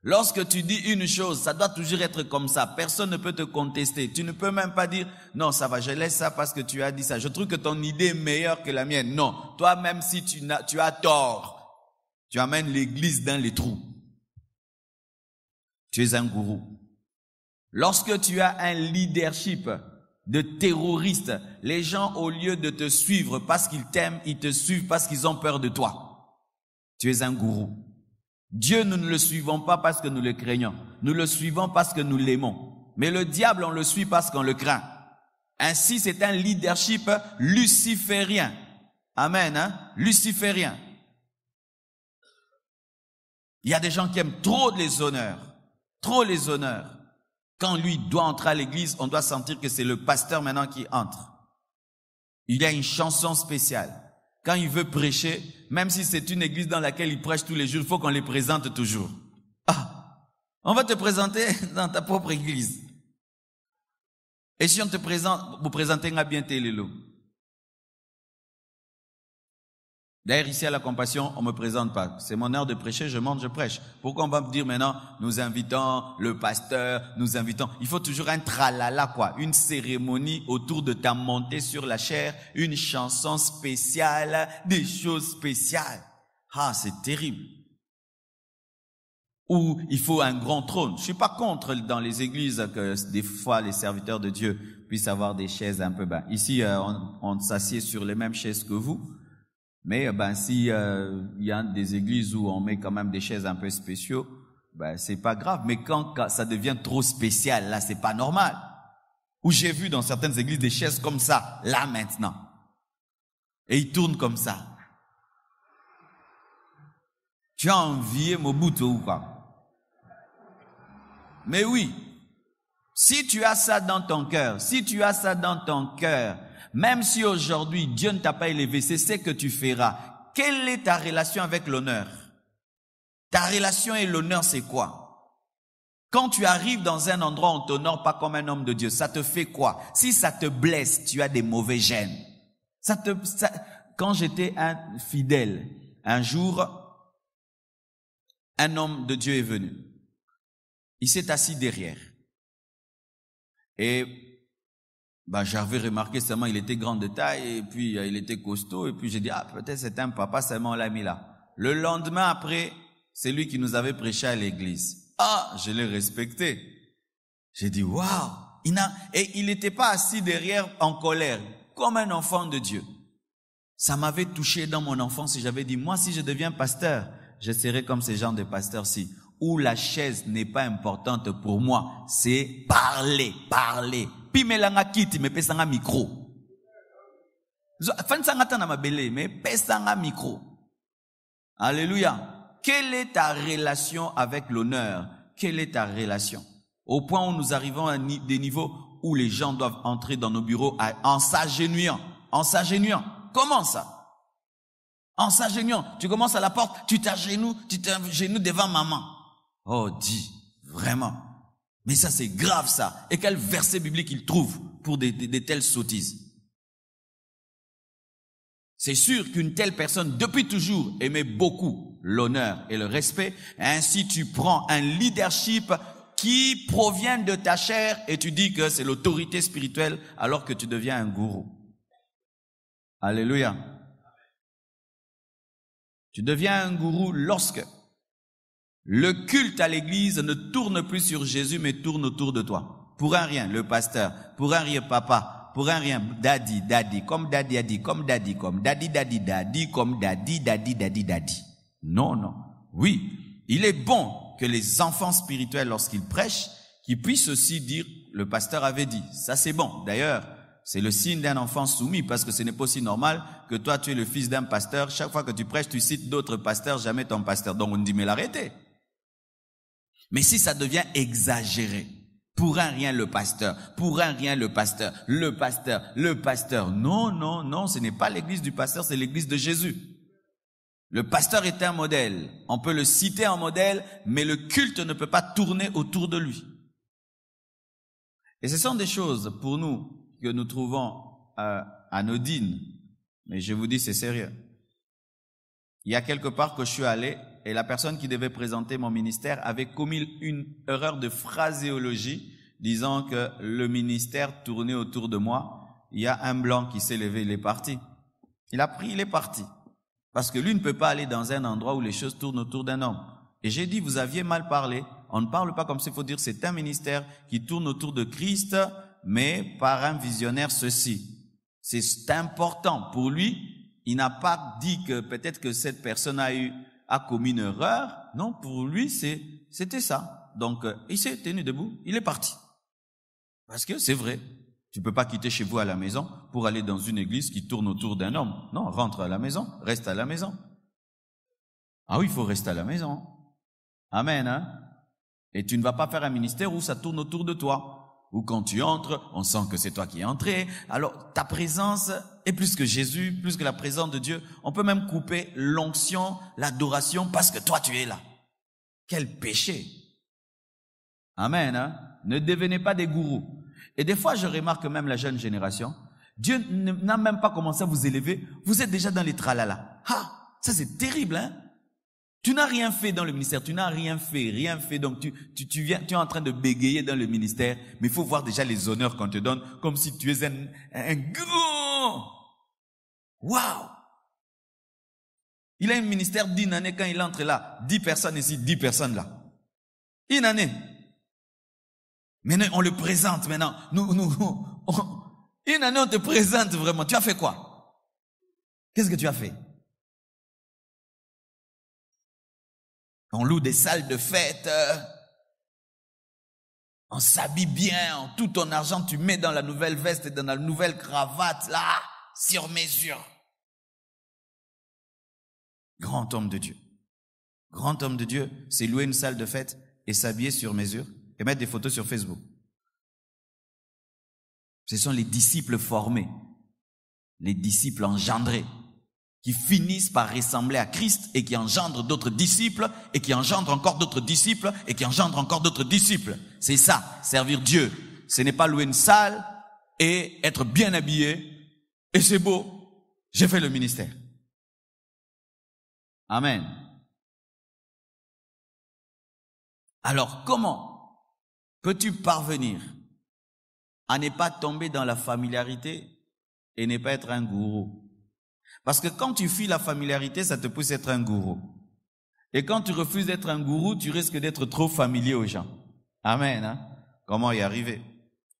Lorsque tu dis une chose, ça doit toujours être comme ça. Personne ne peut te contester. Tu ne peux même pas dire, non, ça va, je laisse ça parce que tu as dit ça. Je trouve que ton idée est meilleure que la mienne. Non. Toi, même si tu as tort, tu amènes l'église dans les trous. Tu es un gourou. Lorsque tu as un leadership de terroristes, les gens, au lieu de te suivre parce qu'ils t'aiment, ils te suivent parce qu'ils ont peur de toi. Tu es un gourou. Dieu, nous ne le suivons pas parce que nous le craignons. Nous le suivons parce que nous l'aimons. Mais le diable, on le suit parce qu'on le craint. Ainsi, c'est un leadership luciférien. Amen, hein? Luciférien. Il y a des gens qui aiment trop les honneurs. Trop les honneurs. Quand lui doit entrer à l'église, on doit sentir que c'est le pasteur maintenant qui entre. Il y a une chanson spéciale. Quand il veut prêcher, même si c'est une église dans laquelle il prêche tous les jours, il faut qu'on les présente toujours. Ah, on va te présenter dans ta propre église. Et si on te présente, vous présentez bien Télélo. D'ailleurs, ici à la Compassion, on me présente pas. C'est mon heure de prêcher, je monte, je prêche. Pourquoi on va me dire maintenant, nous invitons le pasteur, nous invitons. Il faut toujours un tralala, quoi. Une cérémonie autour de ta montée sur la chaire, une chanson spéciale, des choses spéciales. Ah, c'est terrible. Ou il faut un grand trône. Je suis pas contre dans les églises que des fois les serviteurs de Dieu puissent avoir des chaises un peu bas. Ici, on s'assied sur les mêmes chaises que vous. Mais si il y a des églises où on met quand même des chaises un peu spéciaux, c'est pas grave. Mais quand ça devient trop spécial, là c'est pas normal. Où j'ai vu dans certaines églises des chaises comme ça, là maintenant, et ils tournent comme ça. Tu as envié Mobutu ou quoi? Mais oui, si tu as ça dans ton cœur, même si aujourd'hui Dieu ne t'a pas élevé, c'est ce que tu feras. Quelle est ta relation avec l'honneur? Ta relation et l'honneur, c'est quoi? Quand tu arrives dans un endroit où on ne t'honore pas comme un homme de Dieu, ça te fait quoi? Si ça te blesse, tu as des mauvais gènes. Quand j'étais un fidèle, un jour, un homme de Dieu est venu. Il s'est assis derrière. Et j'avais remarqué seulement il était grand de taille et puis il était costaud et puis j'ai dit peut-être c'est un papa, seulement on l'a mis là. Le lendemain après, c'est lui qui nous avait prêché à l'église. Je l'ai respecté. J'ai dit waouh, et il n'était pas assis derrière en colère comme un enfant de Dieu. Ça m'avait touché dans mon enfance et j'avais dit moi si je deviens pasteur, je serai comme ces gens de pasteurs-ci où la chaise n'est pas importante pour moi, c'est parler. Pimelanga kiti me pesanga micro. Fansanga tana mabele me pesanga micro. Alléluia. Quelle est ta relation avec l'honneur? Quelle est ta relation? Au point où nous arrivons à des niveaux où les gens doivent entrer dans nos bureaux en s'agenouillant. Comment ça? En s'agenouillant. Tu commences à la porte, tu t'agenouilles devant maman. Oh, dis, vraiment. Mais ça, c'est grave, ça. Et quel verset biblique il trouve pour des telles sottises? C'est sûr qu'une telle personne, depuis toujours, aimait beaucoup l'honneur et le respect. Ainsi, tu prends un leadership qui provient de ta chair et tu dis que c'est l'autorité spirituelle alors que tu deviens un gourou. Alléluia. Tu deviens un gourou lorsque le culte à l'église ne tourne plus sur Jésus mais tourne autour de toi. Pour un rien, le pasteur. Pour un rien, papa. Pour un rien, daddy, daddy, comme daddy a dit, comme daddy, comme daddy, daddy, daddy, comme daddy, daddy, daddy, daddy. Non, non. Oui, il est bon que les enfants spirituels, lorsqu'ils prêchent, qu'ils puissent aussi dire, le pasteur avait dit. Ça, c'est bon. D'ailleurs, c'est le signe d'un enfant soumis, parce que ce n'est pas aussi normal que toi, tu es le fils d'un pasteur. Chaque fois que tu prêches, tu cites d'autres pasteurs, jamais ton pasteur. Donc, on dit, mais l'arrêtez. Mais si ça devient exagéré, pour un rien le pasteur, pour un rien le pasteur, le pasteur, le pasteur. Non, non, non, ce n'est pas l'église du pasteur, c'est l'église de Jésus. Le pasteur est un modèle. On peut le citer en modèle, mais le culte ne peut pas tourner autour de lui. Et ce sont des choses pour nous que nous trouvons anodines. Mais je vous dis, c'est sérieux. Il y a quelque part que je suis allé et la personne qui devait présenter mon ministère avait commis une erreur de phraséologie disant que le ministère tournait autour de moi. Il y a un blanc qui s'est levé, il est parti. Il a pris, il est parti. Parce que lui ne peut pas aller dans un endroit où les choses tournent autour d'un homme. Et j'ai dit, vous aviez mal parlé. On ne parle pas comme ça, il faut dire c'est un ministère qui tourne autour de Christ, mais par un visionnaire ceci. C'est important pour lui. Il n'a pas dit que peut-être que cette personne a commis une erreur. Non, pour lui, c'était ça. Donc, il s'est tenu debout, il est parti. Parce que c'est vrai. Tu peux pas quitter chez vous à la maison pour aller dans une église qui tourne autour d'un homme. Non, rentre à la maison, reste à la maison. Ah oui, il faut rester à la maison. Amen, hein? Et tu ne vas pas faire un ministère où ça tourne autour de toi. Où quand tu entres, on sent que c'est toi qui es entré. Alors, ta présence est plus que Jésus, plus que la présence de Dieu. On peut même couper l'onction, l'adoration, parce que toi, tu es là. Quel péché! Amen, hein? Ne devenez pas des gourous. Et des fois, je remarque même la jeune génération, Dieu n'a même pas commencé à vous élever, vous êtes déjà dans les tralala. Ah, ça c'est terrible, hein? Tu n'as rien fait dans le ministère, tu n'as rien fait, donc tu es en train de bégayer dans le ministère, mais il faut voir déjà les honneurs qu'on te donne, comme si tu es un grand. Waouh! Il a un ministère d'1 année, quand il entre là, 10 personnes ici, 10 personnes là. 1 année. Maintenant, on le présente maintenant. Une année, on te présente vraiment. Tu as fait quoi? Qu'est-ce que tu as fait? On loue des salles de fête. On s'habille bien. Tout ton argent, tu mets dans la nouvelle veste et dans la nouvelle cravate, là, sur mesure. Grand homme de Dieu. Grand homme de Dieu, c'est louer une salle de fête et s'habiller sur mesure et mettre des photos sur Facebook. Ce sont les disciples formés, les disciples engendrés, qui finissent par ressembler à Christ et qui engendrent d'autres disciples et qui engendrent encore d'autres disciples et qui engendrent encore d'autres disciples. C'est ça, servir Dieu. Ce n'est pas louer une salle et être bien habillé et c'est beau. J'ai fait le ministère. Amen. Alors, comment peux-tu parvenir à ne pas tomber dans la familiarité et ne pas être un gourou? Parce que quand tu fuis la familiarité, ça te pousse à être un gourou. Et quand tu refuses d'être un gourou, tu risques d'être trop familier aux gens. Amen. Hein? Comment y arriver?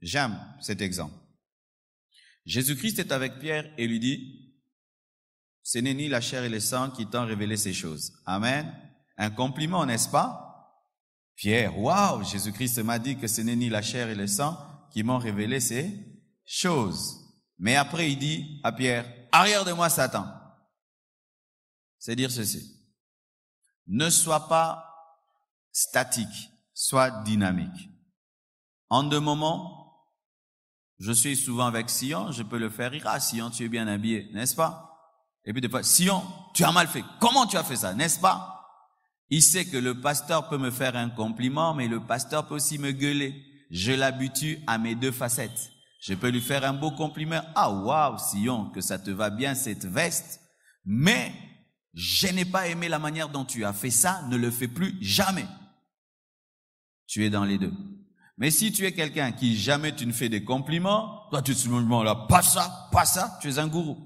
J'aime cet exemple. Jésus-Christ est avec Pierre et lui dit, ce n'est ni la chair et le sang qui t'ont révélé ces choses. Amen. Un compliment, n'est-ce pas? Pierre, waouh, Jésus-Christ m'a dit que ce n'est ni la chair et le sang qui m'ont révélé ces choses. Mais après, il dit à Pierre, arrière de moi, Satan. C'est dire ceci. Ne sois pas statique, sois dynamique. En 2 moments, je suis souvent avec Sion, je peux le faire rire. Ah, Sion, tu es bien habillé, n'est-ce pas? Et puis des fois, Sion, tu as mal fait. Comment tu as fait ça, n'est-ce pas? Il sait que le pasteur peut me faire un compliment, mais le pasteur peut aussi me gueuler. Je l'habitue à mes 2 facettes. Je peux lui faire un beau compliment. Ah, waouh, Sion, que ça te va bien cette veste. Mais Je n'ai pas aimé la manière dont tu as fait ça, ne le fais plus jamais. Tu es dans les deux. Mais si tu es quelqu'un qui jamais tu ne fais des compliments, toi tu te dis là, pas ça, tu es un gourou.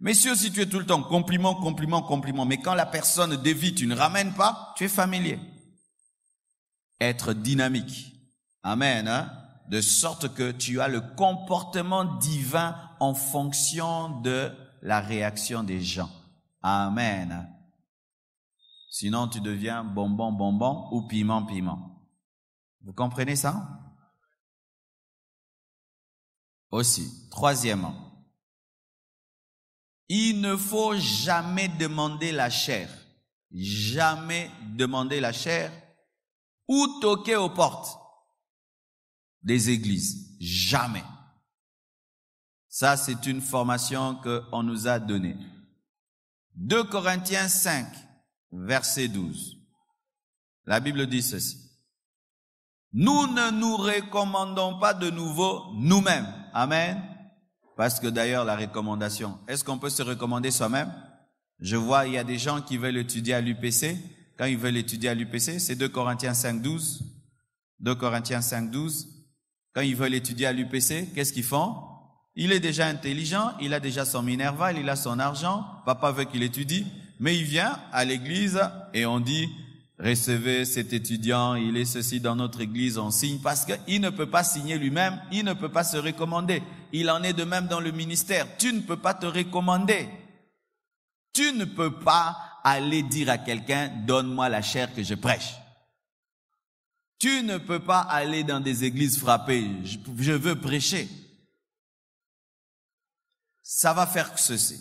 Mais si aussi tu es tout le temps compliment, mais quand la personne dévie, tu ne ramènes pas, tu es familier. Être dynamique. Amen, hein? De sorte que tu as le comportement divin en fonction de la réaction des gens. Amen. Sinon, tu deviens bonbon ou piment. Vous comprenez ça? Aussi, troisièmement, il ne faut jamais demander la chair. Jamais demander la chair ou toquer aux portes des églises. Jamais. Ça, c'est une formation qu'on nous a donnée. 2 Corinthiens 5, verset 12. La Bible dit ceci. Nous ne nous recommandons pas de nouveau nous-mêmes. Amen. Parce que d'ailleurs, la recommandation, est-ce qu'on peut se recommander soi-même? Je vois, il y a des gens qui veulent étudier à l'UPC. Quand ils veulent étudier à l'UPC, c'est 2 Corinthiens 5, 12. 2 Corinthiens 5, 12. Quand ils veulent étudier à l'UPC, qu'est-ce qu'ils font? Il est déjà intelligent, il a déjà son Minerva, il a son argent, papa veut qu'il étudie, mais il vient à l'église et on dit, recevez cet étudiant, il est ceci dans notre église, on signe, parce qu'il ne peut pas signer lui-même, il ne peut pas se recommander. Il en est de même dans le ministère, tu ne peux pas te recommander. Tu ne peux pas aller dire à quelqu'un, donne-moi la chair que je prêche. Tu ne peux pas aller dans des églises frappées, je veux prêcher. Ça va faire ceci.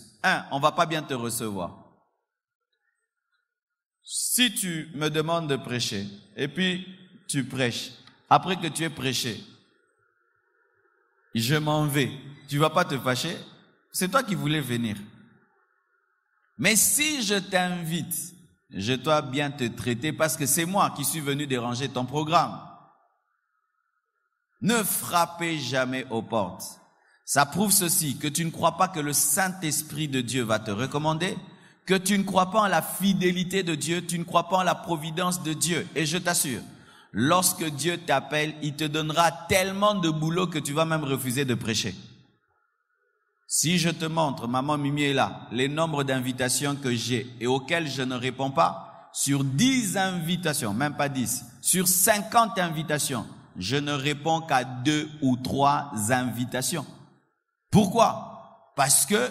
On va pas bien te recevoir. Si tu me demandes de prêcher, et puis tu prêches, après que tu aies prêché, je m'en vais, tu vas pas te fâcher? C'est toi qui voulais venir. Mais si je t'invite, je dois bien te traiter parce que c'est moi qui suis venu déranger ton programme. Ne frappez jamais aux portes. Ça prouve ceci, que tu ne crois pas que le Saint-Esprit de Dieu va te recommander, que tu ne crois pas en la fidélité de Dieu, tu ne crois pas en la providence de Dieu. Et je t'assure, lorsque Dieu t'appelle, il te donnera tellement de boulot que tu vas même refuser de prêcher. Si je te montre, maman Mimi est là, les nombres d'invitations que j'ai et auxquelles je ne réponds pas, sur 10 invitations, même pas 10, sur 50 invitations, je ne réponds qu'à 2 ou 3 invitations. Pourquoi? Parce que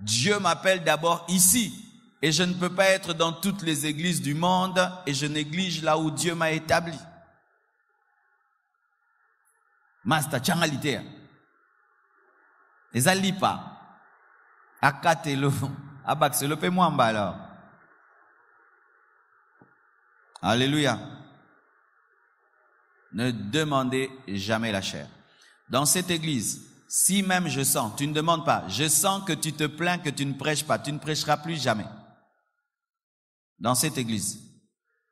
Dieu m'appelle d'abord ici et je ne peux pas être dans toutes les églises du monde et je néglige là où Dieu m'a établi. Master Changalite. Ezalipa. Akatelo. Abakselo pe mwamba alors. Alléluia. Ne demandez jamais la chair. Dans cette église, si même je sens, tu ne demandes pas, je sens que tu te plains que tu ne prêches pas, tu ne prêcheras plus jamais. Dans cette église,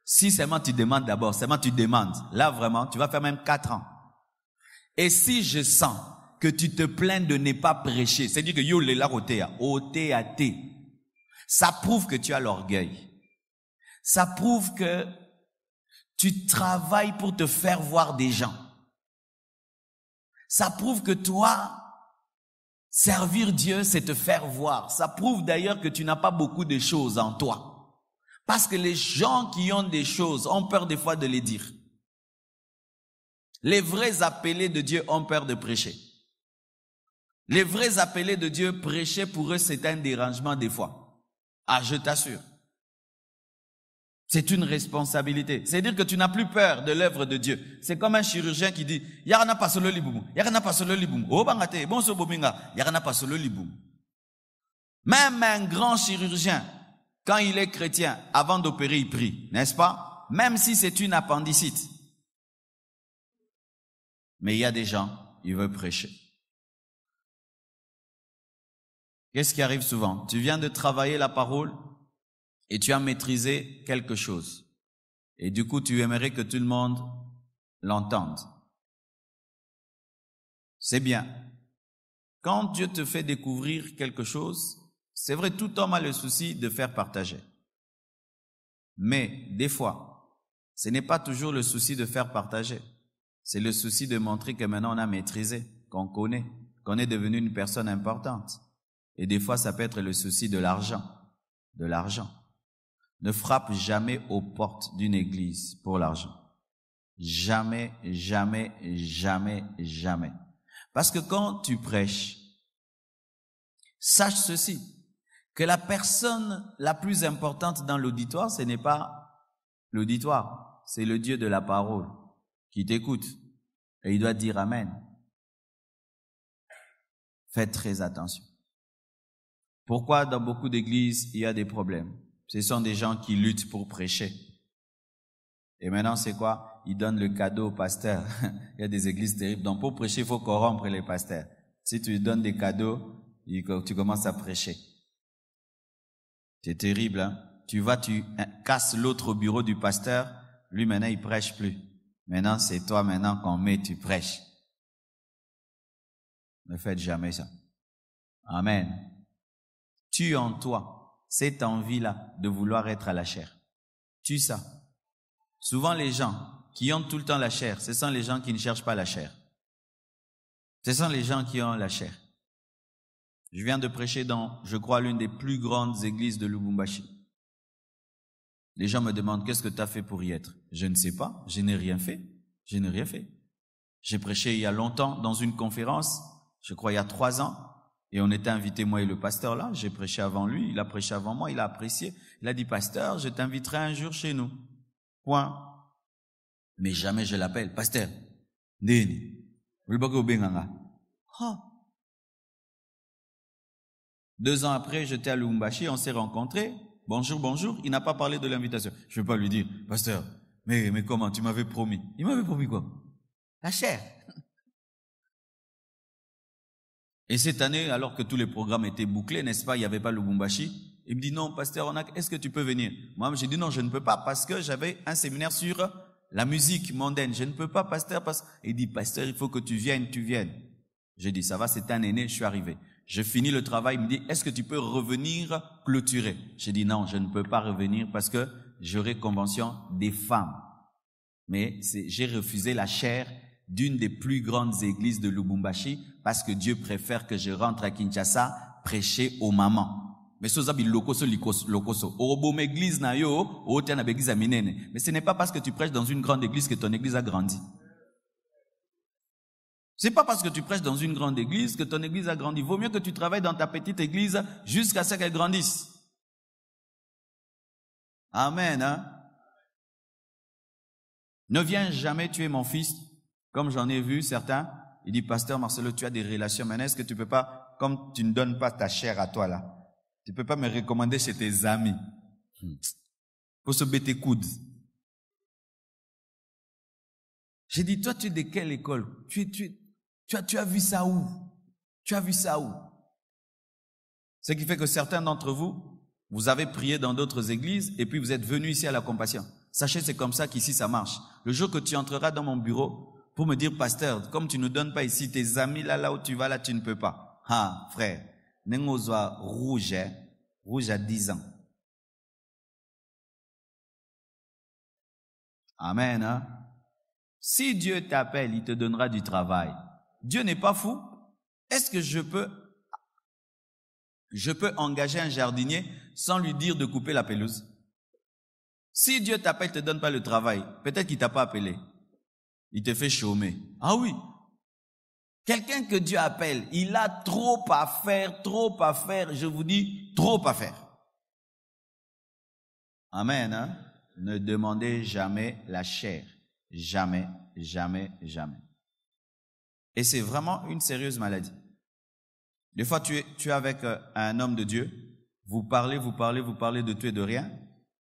si seulement tu demandes d'abord, seulement tu demandes, là vraiment, tu vas faire même 4 ans. Et si je sens que tu te plains de ne pas prêcher, c'est-à-dire que yo lela otea, ça prouve que tu as l'orgueil. Ça prouve que tu travailles pour te faire voir des gens. Ça prouve que toi, servir Dieu, c'est te faire voir. Ça prouve d'ailleurs que tu n'as pas beaucoup de choses en toi. Parce que les gens qui ont des choses ont peur des fois de les dire. Les vrais appelés de Dieu ont peur de prêcher. Les vrais appelés de Dieu, prêcher pour eux, c'est un dérangement des fois. Ah, je t'assure. C'est une responsabilité. C'est-à-dire que tu n'as plus peur de l'œuvre de Dieu. C'est comme un chirurgien qui dit, Yarana pas solo liboum, Yarana pas solo liboum, oh bangate, bon so bominga, Yarana pas solo liboum. Même un grand chirurgien, quand il est chrétien, avant d'opérer, il prie, n'est-ce pas? Même si c'est une appendicite. Mais il y a des gens, ils veulent prêcher. Qu'est-ce qui arrive souvent? Tu viens de travailler la parole et tu as maîtrisé quelque chose. Et du coup, tu aimerais que tout le monde l'entende. C'est bien. Quand Dieu te fait découvrir quelque chose, C'est vrai, tout homme a le souci de faire partager. Mais des fois, ce n'est pas toujours le souci de faire partager. C'est le souci de montrer que maintenant on a maîtrisé, qu'on connaît, qu'on est devenu une personne importante. Et des fois, ça peut être le souci de l'argent. De l'argent. Ne frappe jamais aux portes d'une église pour l'argent. Jamais, jamais, jamais, jamais. Parce que quand tu prêches, sache ceci, que la personne la plus importante dans l'auditoire, ce n'est pas l'auditoire, c'est le Dieu de la parole qui t'écoute. Et il doit dire Amen. Faites très attention. Pourquoi dans beaucoup d'églises, il y a des problèmes? Ce sont des gens qui luttent pour prêcher. Et maintenant, c'est quoi? Ils donnent le cadeau au pasteur. Il y a des églises terribles. Donc, pour prêcher, il faut corrompre les pasteurs. Si tu lui donnes des cadeaux, tu commences à prêcher. C'est terrible, hein? Tu casses l'autre au bureau du pasteur. Lui, maintenant, il prêche plus. Maintenant, c'est toi, maintenant, qu'on met, tu prêches. Ne faites jamais ça. Amen. Tue en toi cette envie-là de vouloir être à la chair. Tue ça. Souvent, les gens qui ont tout le temps la chair, ce sont les gens qui ne cherchent pas la chair. Ce sont les gens qui ont la chair. Je viens de prêcher dans, je crois, l'une des plus grandes églises de Lubumbashi. Les gens me demandent, qu'est-ce que tu as fait pour y être? Je ne sais pas, je n'ai rien fait. Je n'ai rien fait. J'ai prêché il y a longtemps dans une conférence, je crois il y a 3 ans, et on était invités, moi et le pasteur là, j'ai prêché avant lui, il a prêché avant moi, il a apprécié. Il a dit, pasteur, je t'inviterai un jour chez nous. Point. Mais jamais je l'appelle, pasteur. Ndeni. 2 ans après, j'étais à Lubumbashi, on s'est rencontrés. Bonjour, bonjour. Il n'a pas parlé de l'invitation. Je ne vais pas lui dire, pasteur, mais comment? Tu m'avais promis. Il m'avait promis quoi? La chair. Et cette année, alors que tous les programmes étaient bouclés, n'est-ce pas, il n'y avait pas Lubumbashi. Il me dit, non, pasteur, est-ce que tu peux venir? Moi, j'ai dit, non, je ne peux pas parce que j'avais un séminaire sur la musique mondaine. Je ne peux pas, pasteur, il dit, pasteur, il faut que tu viennes. J'ai dit, ça va, c'est un aîné, je suis arrivé. Je finis le travail, il me dit, est-ce que tu peux revenir clôturer? J'ai dit, non, je ne peux pas revenir parce que j'aurai convention des femmes. Mais j'ai refusé la chair d'une des plus grandes églises de Lubumbashi parce que Dieu préfère que je rentre à Kinshasa prêcher aux mamans. Mais ce n'est pas parce que tu prêches dans une grande église que ton église a grandi. C'est pas parce que tu prêches dans une grande église que ton église a grandi. Il vaut mieux que tu travailles dans ta petite église jusqu'à ce qu'elle grandisse. Amen, hein? Ne viens jamais tuer mon fils, comme j'en ai vu certains. Il dit, pasteur Marcelo, tu as des relations. Maintenant, est-ce que tu peux pas, comme tu ne donnes pas ta chair à toi là, tu peux pas me recommander chez tes amis? Pour se bêter tes coudes. J'ai dit, toi, tu es de quelle école? Tu as vu ça où? Tu as vu ça où? Ce qui fait que certains d'entre vous, vous avez prié dans d'autres églises et puis vous êtes venus ici à la Compassion. Sachez, c'est comme ça qu'ici ça marche. Le jour que tu entreras dans mon bureau pour me dire, pasteur, comme tu ne nous donnes pas ici tes amis là où tu vas, là tu ne peux pas. Ah, frère, Nengozoa rouge, hein? Rouge à 10 ans. Amen, hein? Si Dieu t'appelle, il te donnera du travail. Dieu n'est pas fou. Est-ce que je peux engager un jardinier sans lui dire de couper la pelouse? Si Dieu t'appelle, il ne te donne pas le travail, peut-être qu'il ne t'a pas appelé. Il te fait chômer. Ah oui. Quelqu'un que Dieu appelle, il a trop à faire, je vous dis, trop à faire. Amen, hein? Ne demandez jamais la chair. Jamais, jamais, jamais. Et c'est vraiment une sérieuse maladie. Des fois, tu es avec un homme de Dieu, vous parlez de tout et de rien,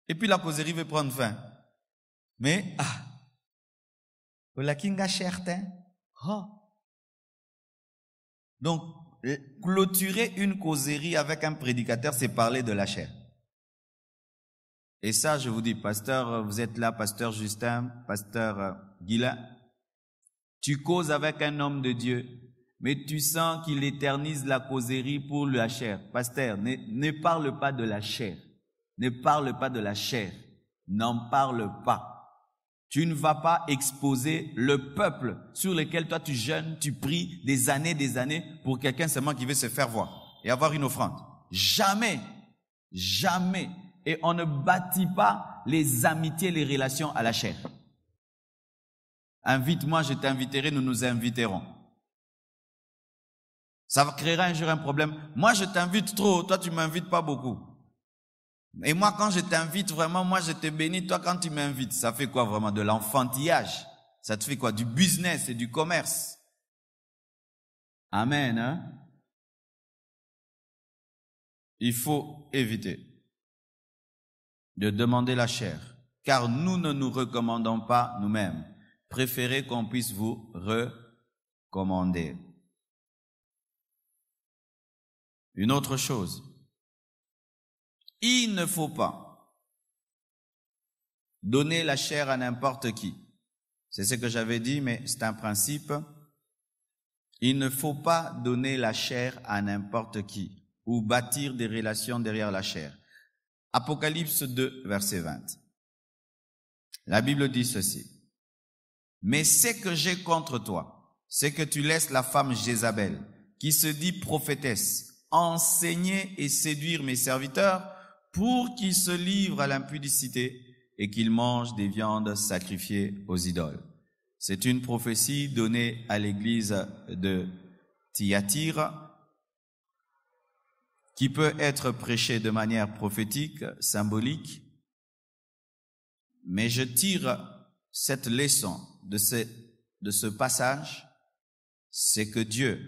et puis la causerie veut prendre fin. Mais, la kinga chertin. Donc, clôturer une causerie avec un prédicateur, c'est parler de la chair. Et ça, je vous dis, pasteur, vous êtes là, pasteur Justin, pasteur Guilain, tu causes avec un homme de Dieu mais tu sens qu'il éternise la causerie pour la chair. Pasteur, ne parle pas de la chair. Ne parle pas de la chair. N'en parle pas. Tu ne vas pas exposer le peuple sur lequel toi tu jeûnes, tu pries des années pour quelqu'un seulement qui veut se faire voir et avoir une offrande. Jamais, jamais. Et on ne bâtit pas les amitiés, les relations à la chair. Invite-moi, je t'inviterai, nous nous inviterons. Ça créera un jour un problème. Moi, je t'invite trop, toi tu m'invites pas beaucoup. Et moi, quand je t'invite vraiment, moi je te bénis, toi quand tu m'invites, ça fait quoi vraiment? De l'enfantillage. Ça te fait quoi? Du business et du commerce. Amen, hein? Il faut éviter de demander la chair, car nous ne nous recommandons pas nous-mêmes. Préférez qu'on puisse vous recommander. Une autre chose, il ne faut pas donner la chair à n'importe qui. C'est ce que j'avais dit, mais c'est un principe. Il ne faut pas donner la chair à n'importe qui ou bâtir des relations derrière la chair. Apocalypse 2, verset 20. La Bible dit ceci. Mais ce que j'ai contre toi, c'est que tu laisses la femme Jézabel, qui se dit prophétesse, enseigner et séduire mes serviteurs pour qu'ils se livrent à l'impudicité et qu'ils mangent des viandes sacrifiées aux idoles. C'est une prophétie donnée à l'église de Thyatire qui peut être prêchée de manière prophétique, symbolique, mais je tire cette leçon de ce passage, c'est que Dieu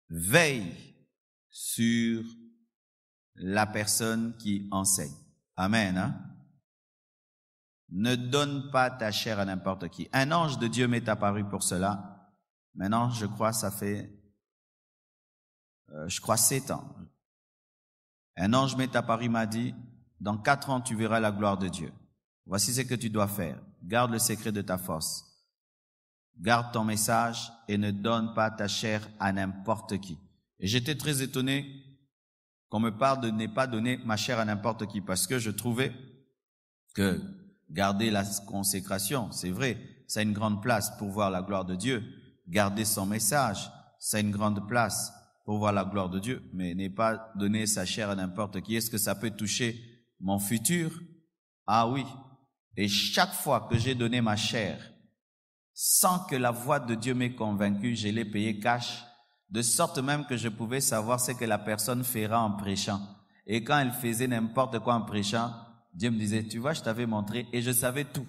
veille sur la personne qui enseigne. Amen, hein? Ne donne pas ta chair à n'importe qui. Un ange de Dieu m'est apparu pour cela. Maintenant, je crois, ça fait, 7 ans. Un ange m'est apparu, m'a dit, dans 4 ans, tu verras la gloire de Dieu. Voici ce que tu dois faire. Garde le secret de ta force. Garde ton message et ne donne pas ta chair à n'importe qui. Et j'étais très étonné qu'on me parle de ne pas donner ma chair à n'importe qui, parce que je trouvais que garder la consécration, c'est vrai, ça a une grande place pour voir la gloire de Dieu. Garder son message, ça a une grande place pour voir la gloire de Dieu, mais ne pas donner sa chair à n'importe qui. Est-ce que ça peut toucher mon futur? Ah oui. Et chaque fois que j'ai donné ma chair, sans que la voix de Dieu m'ait convaincu, je l'ai payé cash, de sorte même que je pouvais savoir ce que la personne fera en prêchant. Et quand elle faisait n'importe quoi en prêchant, Dieu me disait, tu vois, je t'avais montré, et je savais tout.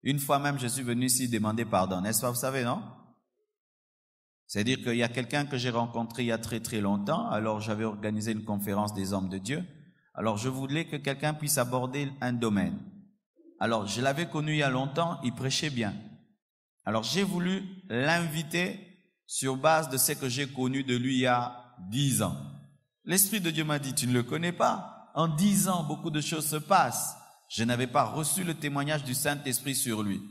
Une fois même, je suis venu ici demander pardon, n'est-ce pas, vous savez, non? C'est-à-dire qu'il y a quelqu'un que j'ai rencontré il y a très très longtemps, alors j'avais organisé une conférence des hommes de Dieu, alors je voulais que quelqu'un puisse aborder un domaine. Alors je l'avais connu il y a longtemps, il prêchait bien. Alors j'ai voulu l'inviter sur base de ce que j'ai connu de lui il y a 10 ans. L'Esprit de Dieu m'a dit, tu ne le connais pas? En 10 ans, beaucoup de choses se passent. Je n'avais pas reçu le témoignage du Saint-Esprit sur lui.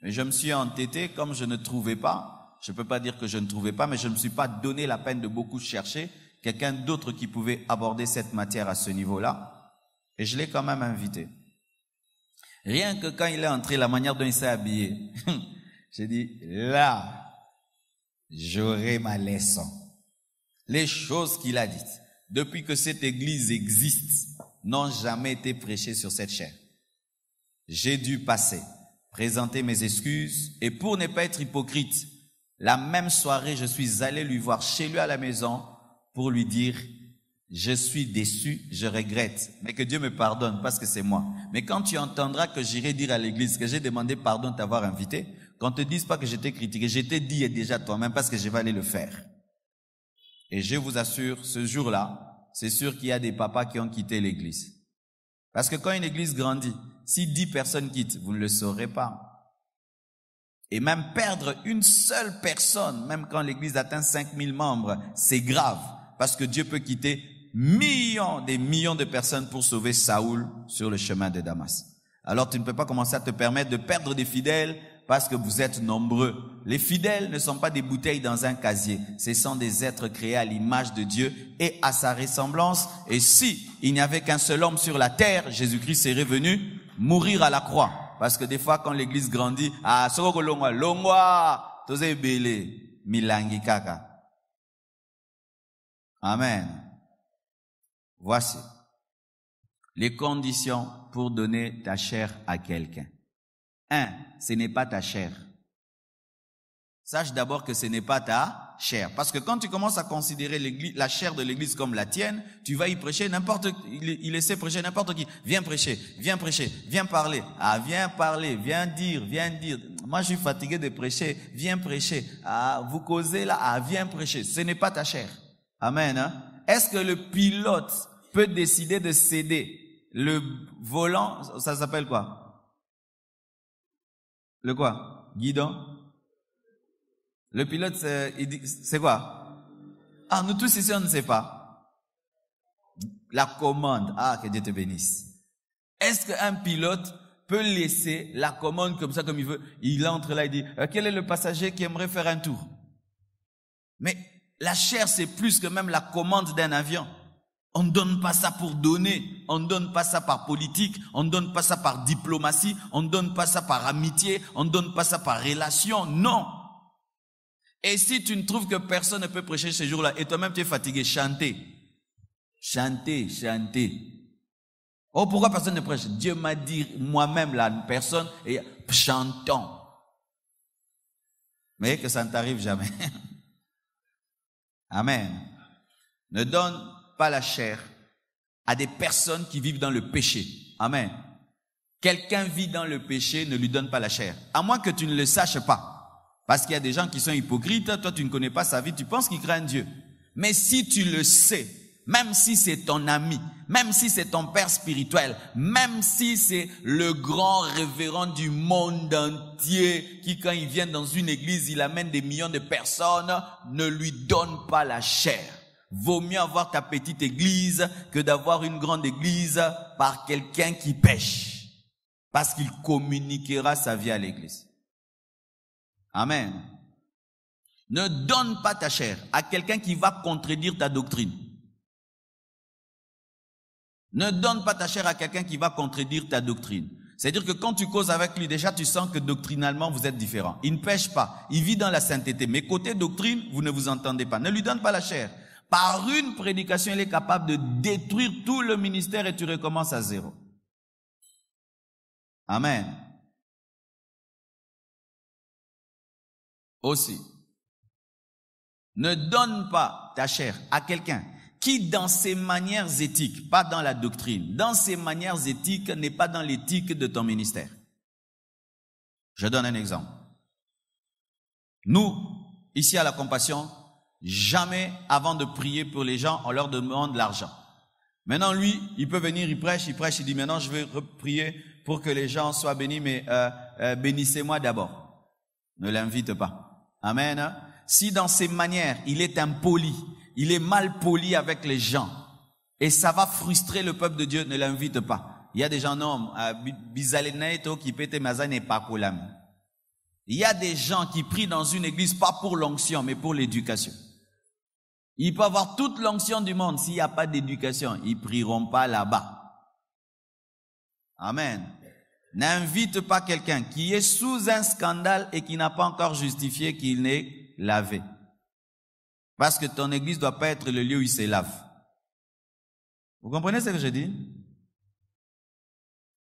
Mais je me suis entêté, comme je ne trouvais pas, je ne peux pas dire que je ne trouvais pas, mais je ne me suis pas donné la peine de beaucoup chercher quelqu'un d'autre qui pouvait aborder cette matière à ce niveau-là. Et je l'ai quand même invité. Rien que quand il est entré, la manière dont il s'est habillé, j'ai dit, là, j'aurai ma leçon. Les choses qu'il a dites, depuis que cette église existe, n'ont jamais été prêchées sur cette chair. J'ai dû passer, présenter mes excuses, et pour ne pas être hypocrite, la même soirée, je suis allé lui voir chez lui à la maison pour lui dire, je suis déçu, je regrette, mais que Dieu me pardonne parce que c'est moi. Mais quand tu entendras que j'irai dire à l'église que j'ai demandé pardon de t'avoir invité, qu'on ne te dise pas que je t'ai critiqué, je t'ai dit déjà toi-même parce que je vais aller le faire. Et je vous assure, ce jour-là, c'est sûr qu'il y a des papas qui ont quitté l'église. Parce que quand une église grandit, si 10 personnes quittent, vous ne le saurez pas. Et même perdre une seule personne, même quand l'église atteint 5000 membres, c'est grave. Parce que Dieu peut quitter des millions de personnes pour sauver Saoul sur le chemin de Damas. Alors tu ne peux pas commencer à te permettre de perdre des fidèles parce que vous êtes nombreux. Les fidèles ne sont pas des bouteilles dans un casier. Ce sont des êtres créés à l'image de Dieu et à sa ressemblance. Et si il n'y avait qu'un seul homme sur la terre, Jésus-Christ serait venu mourir à la croix. Parce que des fois, quand l'église grandit, longwa, toze belé, milangi kaka. Amen. Voici les conditions pour donner ta chair à quelqu'un. 1, ce n'est pas ta chair. Sache d'abord que ce n'est pas ta chair. Parce que quand tu commences à considérer la chair de l'église comme la tienne, tu vas y prêcher il essaie prêcher n'importe qui. Viens prêcher, viens parler. Ah, viens parler, viens dire. Moi, je suis fatigué de prêcher, viens prêcher. Ah, vous causez là, ah, viens prêcher. Ce n'est pas ta chair. Amen, hein? Est-ce que le pilote peut décider de céder le volant, ça s'appelle quoi? Le quoi? Guidon? Le pilote, c'est quoi? Ah, nous tous ici, on ne sait pas. La commande. Ah, que Dieu te bénisse. Est-ce qu'un pilote peut laisser la commande comme ça, comme il veut? Il entre là, il dit, quel est le passager qui aimerait faire un tour? Mais la chair, c'est plus que même la commande d'un avion. On ne donne pas ça pour donner, on ne donne pas ça par politique, on ne donne pas ça par diplomatie, on ne donne pas ça par amitié, on ne donne pas ça par relation, non. Et si tu ne trouves que personne ne peut prêcher ce jour-là, et toi-même tu es fatigué, chantez. Oh, pourquoi personne ne prêche? Dieu m'a dit, moi-même, la personne, et chantons. Mais que ça ne t'arrive jamais. Amen. Ne donne pas la chair à des personnes qui vivent dans le péché. Amen. Quelqu'un vit dans le péché, ne lui donne pas la chair. À moins que tu ne le saches pas. Parce qu'il y a des gens qui sont hypocrites, toi tu ne connais pas sa vie, tu penses qu'il craint Dieu. Mais si tu le sais, même si c'est ton ami, même si c'est ton père spirituel, même si c'est le grand révérend du monde entier qui quand il vient dans une église, il amène des millions de personnes, ne lui donne pas la chair. Vaut mieux avoir ta petite église que d'avoir une grande église par quelqu'un qui pêche. Parce qu'il communiquera sa vie à l'église. Amen. Ne donne pas ta chair à quelqu'un qui va contredire ta doctrine. Ne donne pas ta chair à quelqu'un qui va contredire ta doctrine. C'est-à-dire que quand tu causes avec lui, déjà tu sens que doctrinalement vous êtes différents. Il ne pêche pas, il vit dans la sainteté. Mais côté doctrine, vous ne vous entendez pas. Ne lui donne pas la chair. Par une prédication, il est capable de détruire tout le ministère et tu recommences à zéro. Amen. Aussi, ne donne pas ta chair à quelqu'un qui, dans ses manières éthiques, pas dans la doctrine, dans ses manières éthiques, n'est pas dans l'éthique de ton ministère. Je donne un exemple. Nous, ici à la Compassion, jamais avant de prier pour les gens, on leur demande l'argent. Maintenant, lui, il peut venir, il prêche, il dit maintenant je vais prier pour que les gens soient bénis, mais bénissez-moi d'abord. Ne l'invite pas. Amen. Si dans ses manières, il est impoli, il est mal poli avec les gens, et ça va frustrer le peuple de Dieu, ne l'invite pas. Il y a des gens, non, qui pètent mazane et pas kolam. Il y a des gens qui prient dans une église, pas pour l'onction, mais pour l'éducation. Ils peuvent avoir toute l'onction du monde, s'il n'y a pas d'éducation, ils prieront pas là-bas. Amen. N'invite pas quelqu'un qui est sous un scandale et qui n'a pas encore justifié qu'il n'est lavé. Parce que ton église ne doit pas être le lieu où il se lave. Vous comprenez ce que je dis?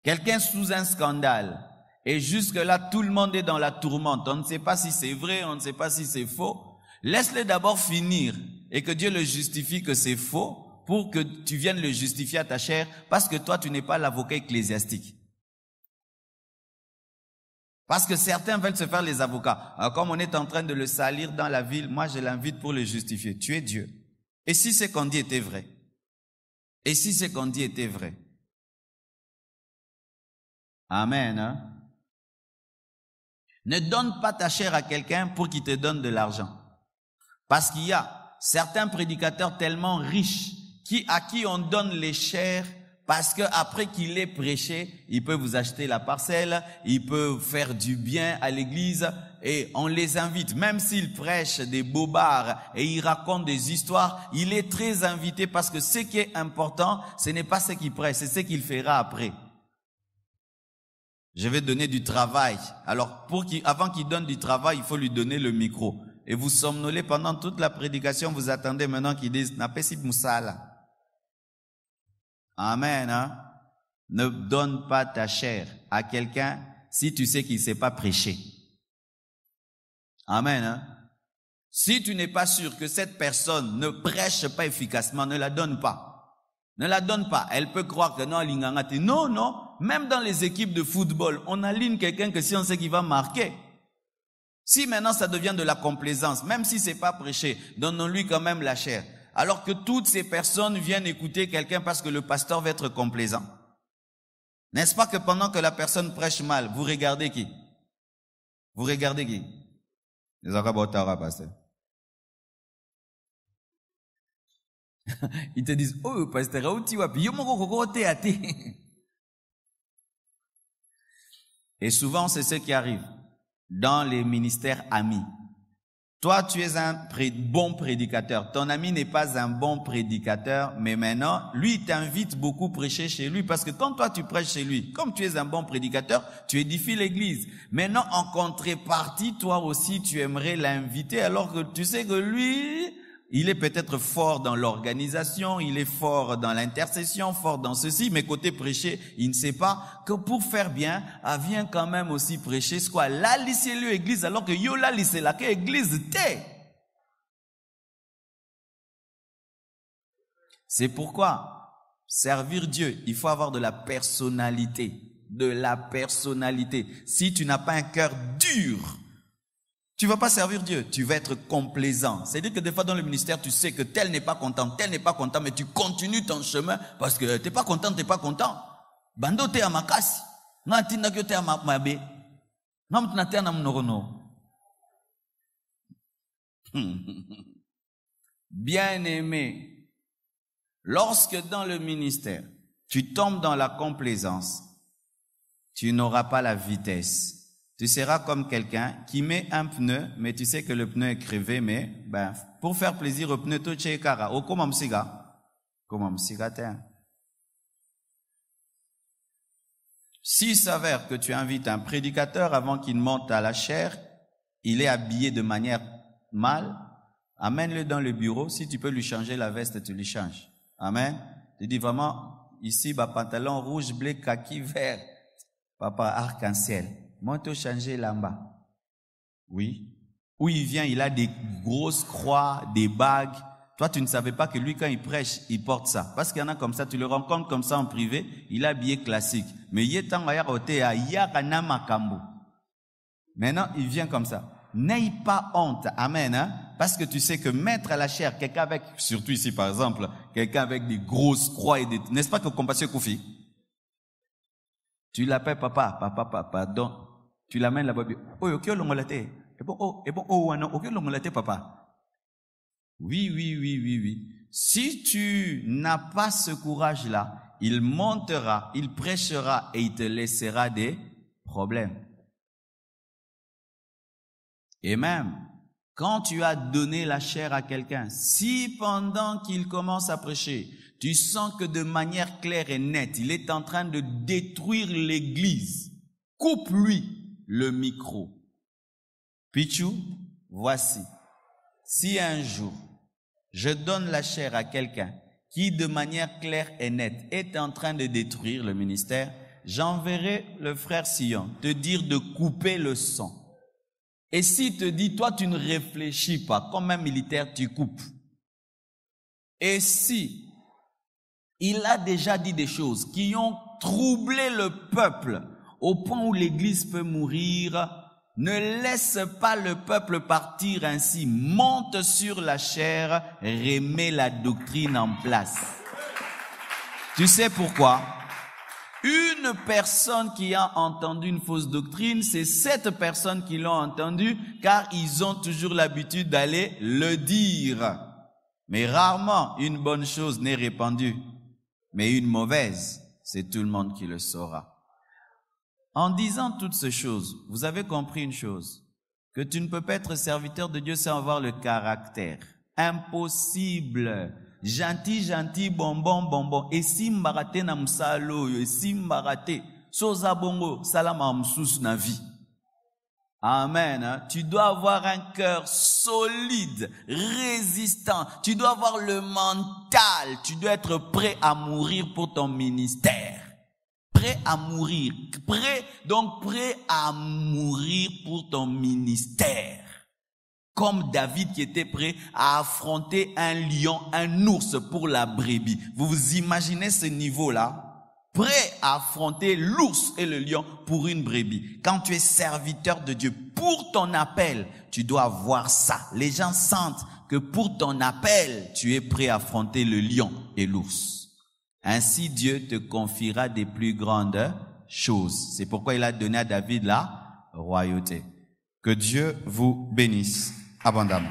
Quelqu'un sous un scandale et jusque-là tout le monde est dans la tourmente. On ne sait pas si c'est vrai, on ne sait pas si c'est faux. Laisse-le d'abord finir et que Dieu le justifie que c'est faux pour que tu viennes le justifier à ta chair parce que toi tu n'es pas l'avocat ecclésiastique. Parce que certains veulent se faire les avocats. Alors, comme on est en train de le salir dans la ville, moi je l'invite pour le justifier. Tu es Dieu. Et si ce qu'on dit était vrai? Et si ce qu'on dit était vrai? Amen. Hein? Ne donne pas ta chair à quelqu'un pour qu'il te donne de l'argent. Parce qu'il y a certains prédicateurs tellement riches à qui on donne les chairs Parce que après qu'il ait prêché, il peut vous acheter la parcelle, il peut faire du bien à l'église et on les invite. Même s'il prêche des bobards et il raconte des histoires, il est très invité parce que ce qui est important, ce n'est pas ce qu'il prêche, c'est ce qu'il fera après. Je vais donner du travail. Alors, avant qu'il donne du travail, il faut lui donner le micro. Et vous somnolez pendant toute la prédication, vous attendez maintenant qu'il dise « Napesi Moussala ». Amen. Hein? Ne donne pas ta chair à quelqu'un si tu sais qu'il ne sait pas prêcher. Amen. Hein? Si tu n'es pas sûr que cette personne ne prêche pas efficacement, ne la donne pas. Ne la donne pas. Elle peut croire que non, l'ingangati. Non, non. Même dans les équipes de football, on aligne quelqu'un que si on sait qu'il va marquer. Si maintenant ça devient de la complaisance, même si c'est pas prêché, donnons-lui quand même la chair. Alors que toutes ces personnes viennent écouter quelqu'un parce que le pasteur va être complaisant. N'est-ce pas que pendant que la personne prêche mal, vous regardez qui? Vous regardez qui? Les Arabotara, pasteur. Ils te disent, oh, pasteur, où tu vas? Et souvent, c'est ce qui arrive dans les ministères amis. Toi, tu es un bon prédicateur. Ton ami n'est pas un bon prédicateur, mais maintenant, lui, il t'invite beaucoup à prêcher chez lui parce que quand toi, tu prêches chez lui, comme tu es un bon prédicateur, tu édifies l'église. Maintenant, en contrepartie, toi aussi, tu aimerais l'inviter alors que tu sais que lui, il est peut-être fort dans l'organisation, il est fort dans l'intercession, fort dans ceci, mais côté prêcher, il ne sait pas que pour faire bien, vient quand même aussi prêcher ce quoi, la lycée l'église, alors que yo la lycée la église t'es. C'est pourquoi servir Dieu, il faut avoir de la personnalité, Si tu n'as pas un cœur dur, tu vas pas servir Dieu, tu vas être complaisant. C'est-à-dire que des fois dans le ministère, tu sais que tel n'est pas content, mais tu continues ton chemin parce que t'es pas content. Bando te amakasi, na tinda kyo te amabe, na mtuna te na mnogono. Bien-aimé, lorsque dans le ministère, tu tombes dans la complaisance, tu n'auras pas la vitesse. Tu seras comme quelqu'un qui met un pneu, mais tu sais que le pneu est crevé, mais pour faire plaisir au pneu, tu es kara. O comment siga t'es. S'il s'avère que tu invites un prédicateur avant qu'il monte à la chaire, il est habillé de manière mal, amène-le dans le bureau. Si tu peux lui changer la veste, tu lui changes. Amen. Tu dis vraiment, ici, pantalon rouge, bleu, kaki, vert, papa arc-en-ciel. Moi, tu as changé là-bas. Oui. Où il vient, il a des grosses croix, des bagues. Toi, tu ne savais pas que lui, quand il prêche, il porte ça. Parce qu'il y en a comme ça, tu le rencontres comme ça en privé, il est habillé classique. Mais maintenant, il vient comme ça. N'aie pas honte. Amen. Hein? Parce que tu sais que mettre à la chair quelqu'un avec, surtout ici par exemple, quelqu'un avec des grosses croix et des... N'est-ce pas que Compassion Koufi? Tu l'appelles papa, pardon. Tu l'amènes là-bas. Oh, ok, l'ongolate. Ok, papa. Oui. Si tu n'as pas ce courage-là, il montera, il prêchera et il te laissera des problèmes. Et même, quand tu as donné la chair à quelqu'un, si pendant qu'il commence à prêcher, tu sens que de manière claire et nette, il est en train de détruire l'église, coupe-lui le micro. Pichou, voici. Si un jour, je donne la chair à quelqu'un qui, de manière claire et nette, est en train de détruire le ministère, j'enverrai le frère Sion te dire de couper le son. Et s'il te dit, toi, tu ne réfléchis pas, comme un militaire, tu coupes. Et si il a déjà dit des choses qui ont troublé le peuple au point où l'église peut mourir, ne laisse pas le peuple partir ainsi. Monte sur la chair, remets la doctrine en place. Tu sais pourquoi? Une personne qui a entendu une fausse doctrine, c'est 7 personnes qui l'ont entendu, car ils ont toujours l'habitude d'aller le dire. Mais rarement une bonne chose n'est répandue. Mais une mauvaise, c'est tout le monde qui le saura. En disant toutes ces choses, vous avez compris une chose, que tu ne peux pas être serviteur de Dieu sans avoir le caractère. Impossible. Gentil, bonbon. Et si mbarate na msalo, et si mbarate, soza bongo, salama msous na vie. Amen. Tu dois avoir un cœur solide, résistant. Tu dois avoir le mental. Tu dois être prêt à mourir pour ton ministère. Prêt à mourir. Prêt à mourir pour ton ministère. Comme David qui était prêt à affronter un lion, un ours pour la brebis. Vous vous imaginez ce niveau-là? Prêt à affronter l'ours et le lion pour une brebis. Quand tu es serviteur de Dieu, pour ton appel, tu dois voir ça. Les gens sentent que pour ton appel, tu es prêt à affronter le lion et l'ours. Ainsi, Dieu te confiera des plus grandes choses. C'est pourquoi il a donné à David la royauté. Que Dieu vous bénisse abondamment.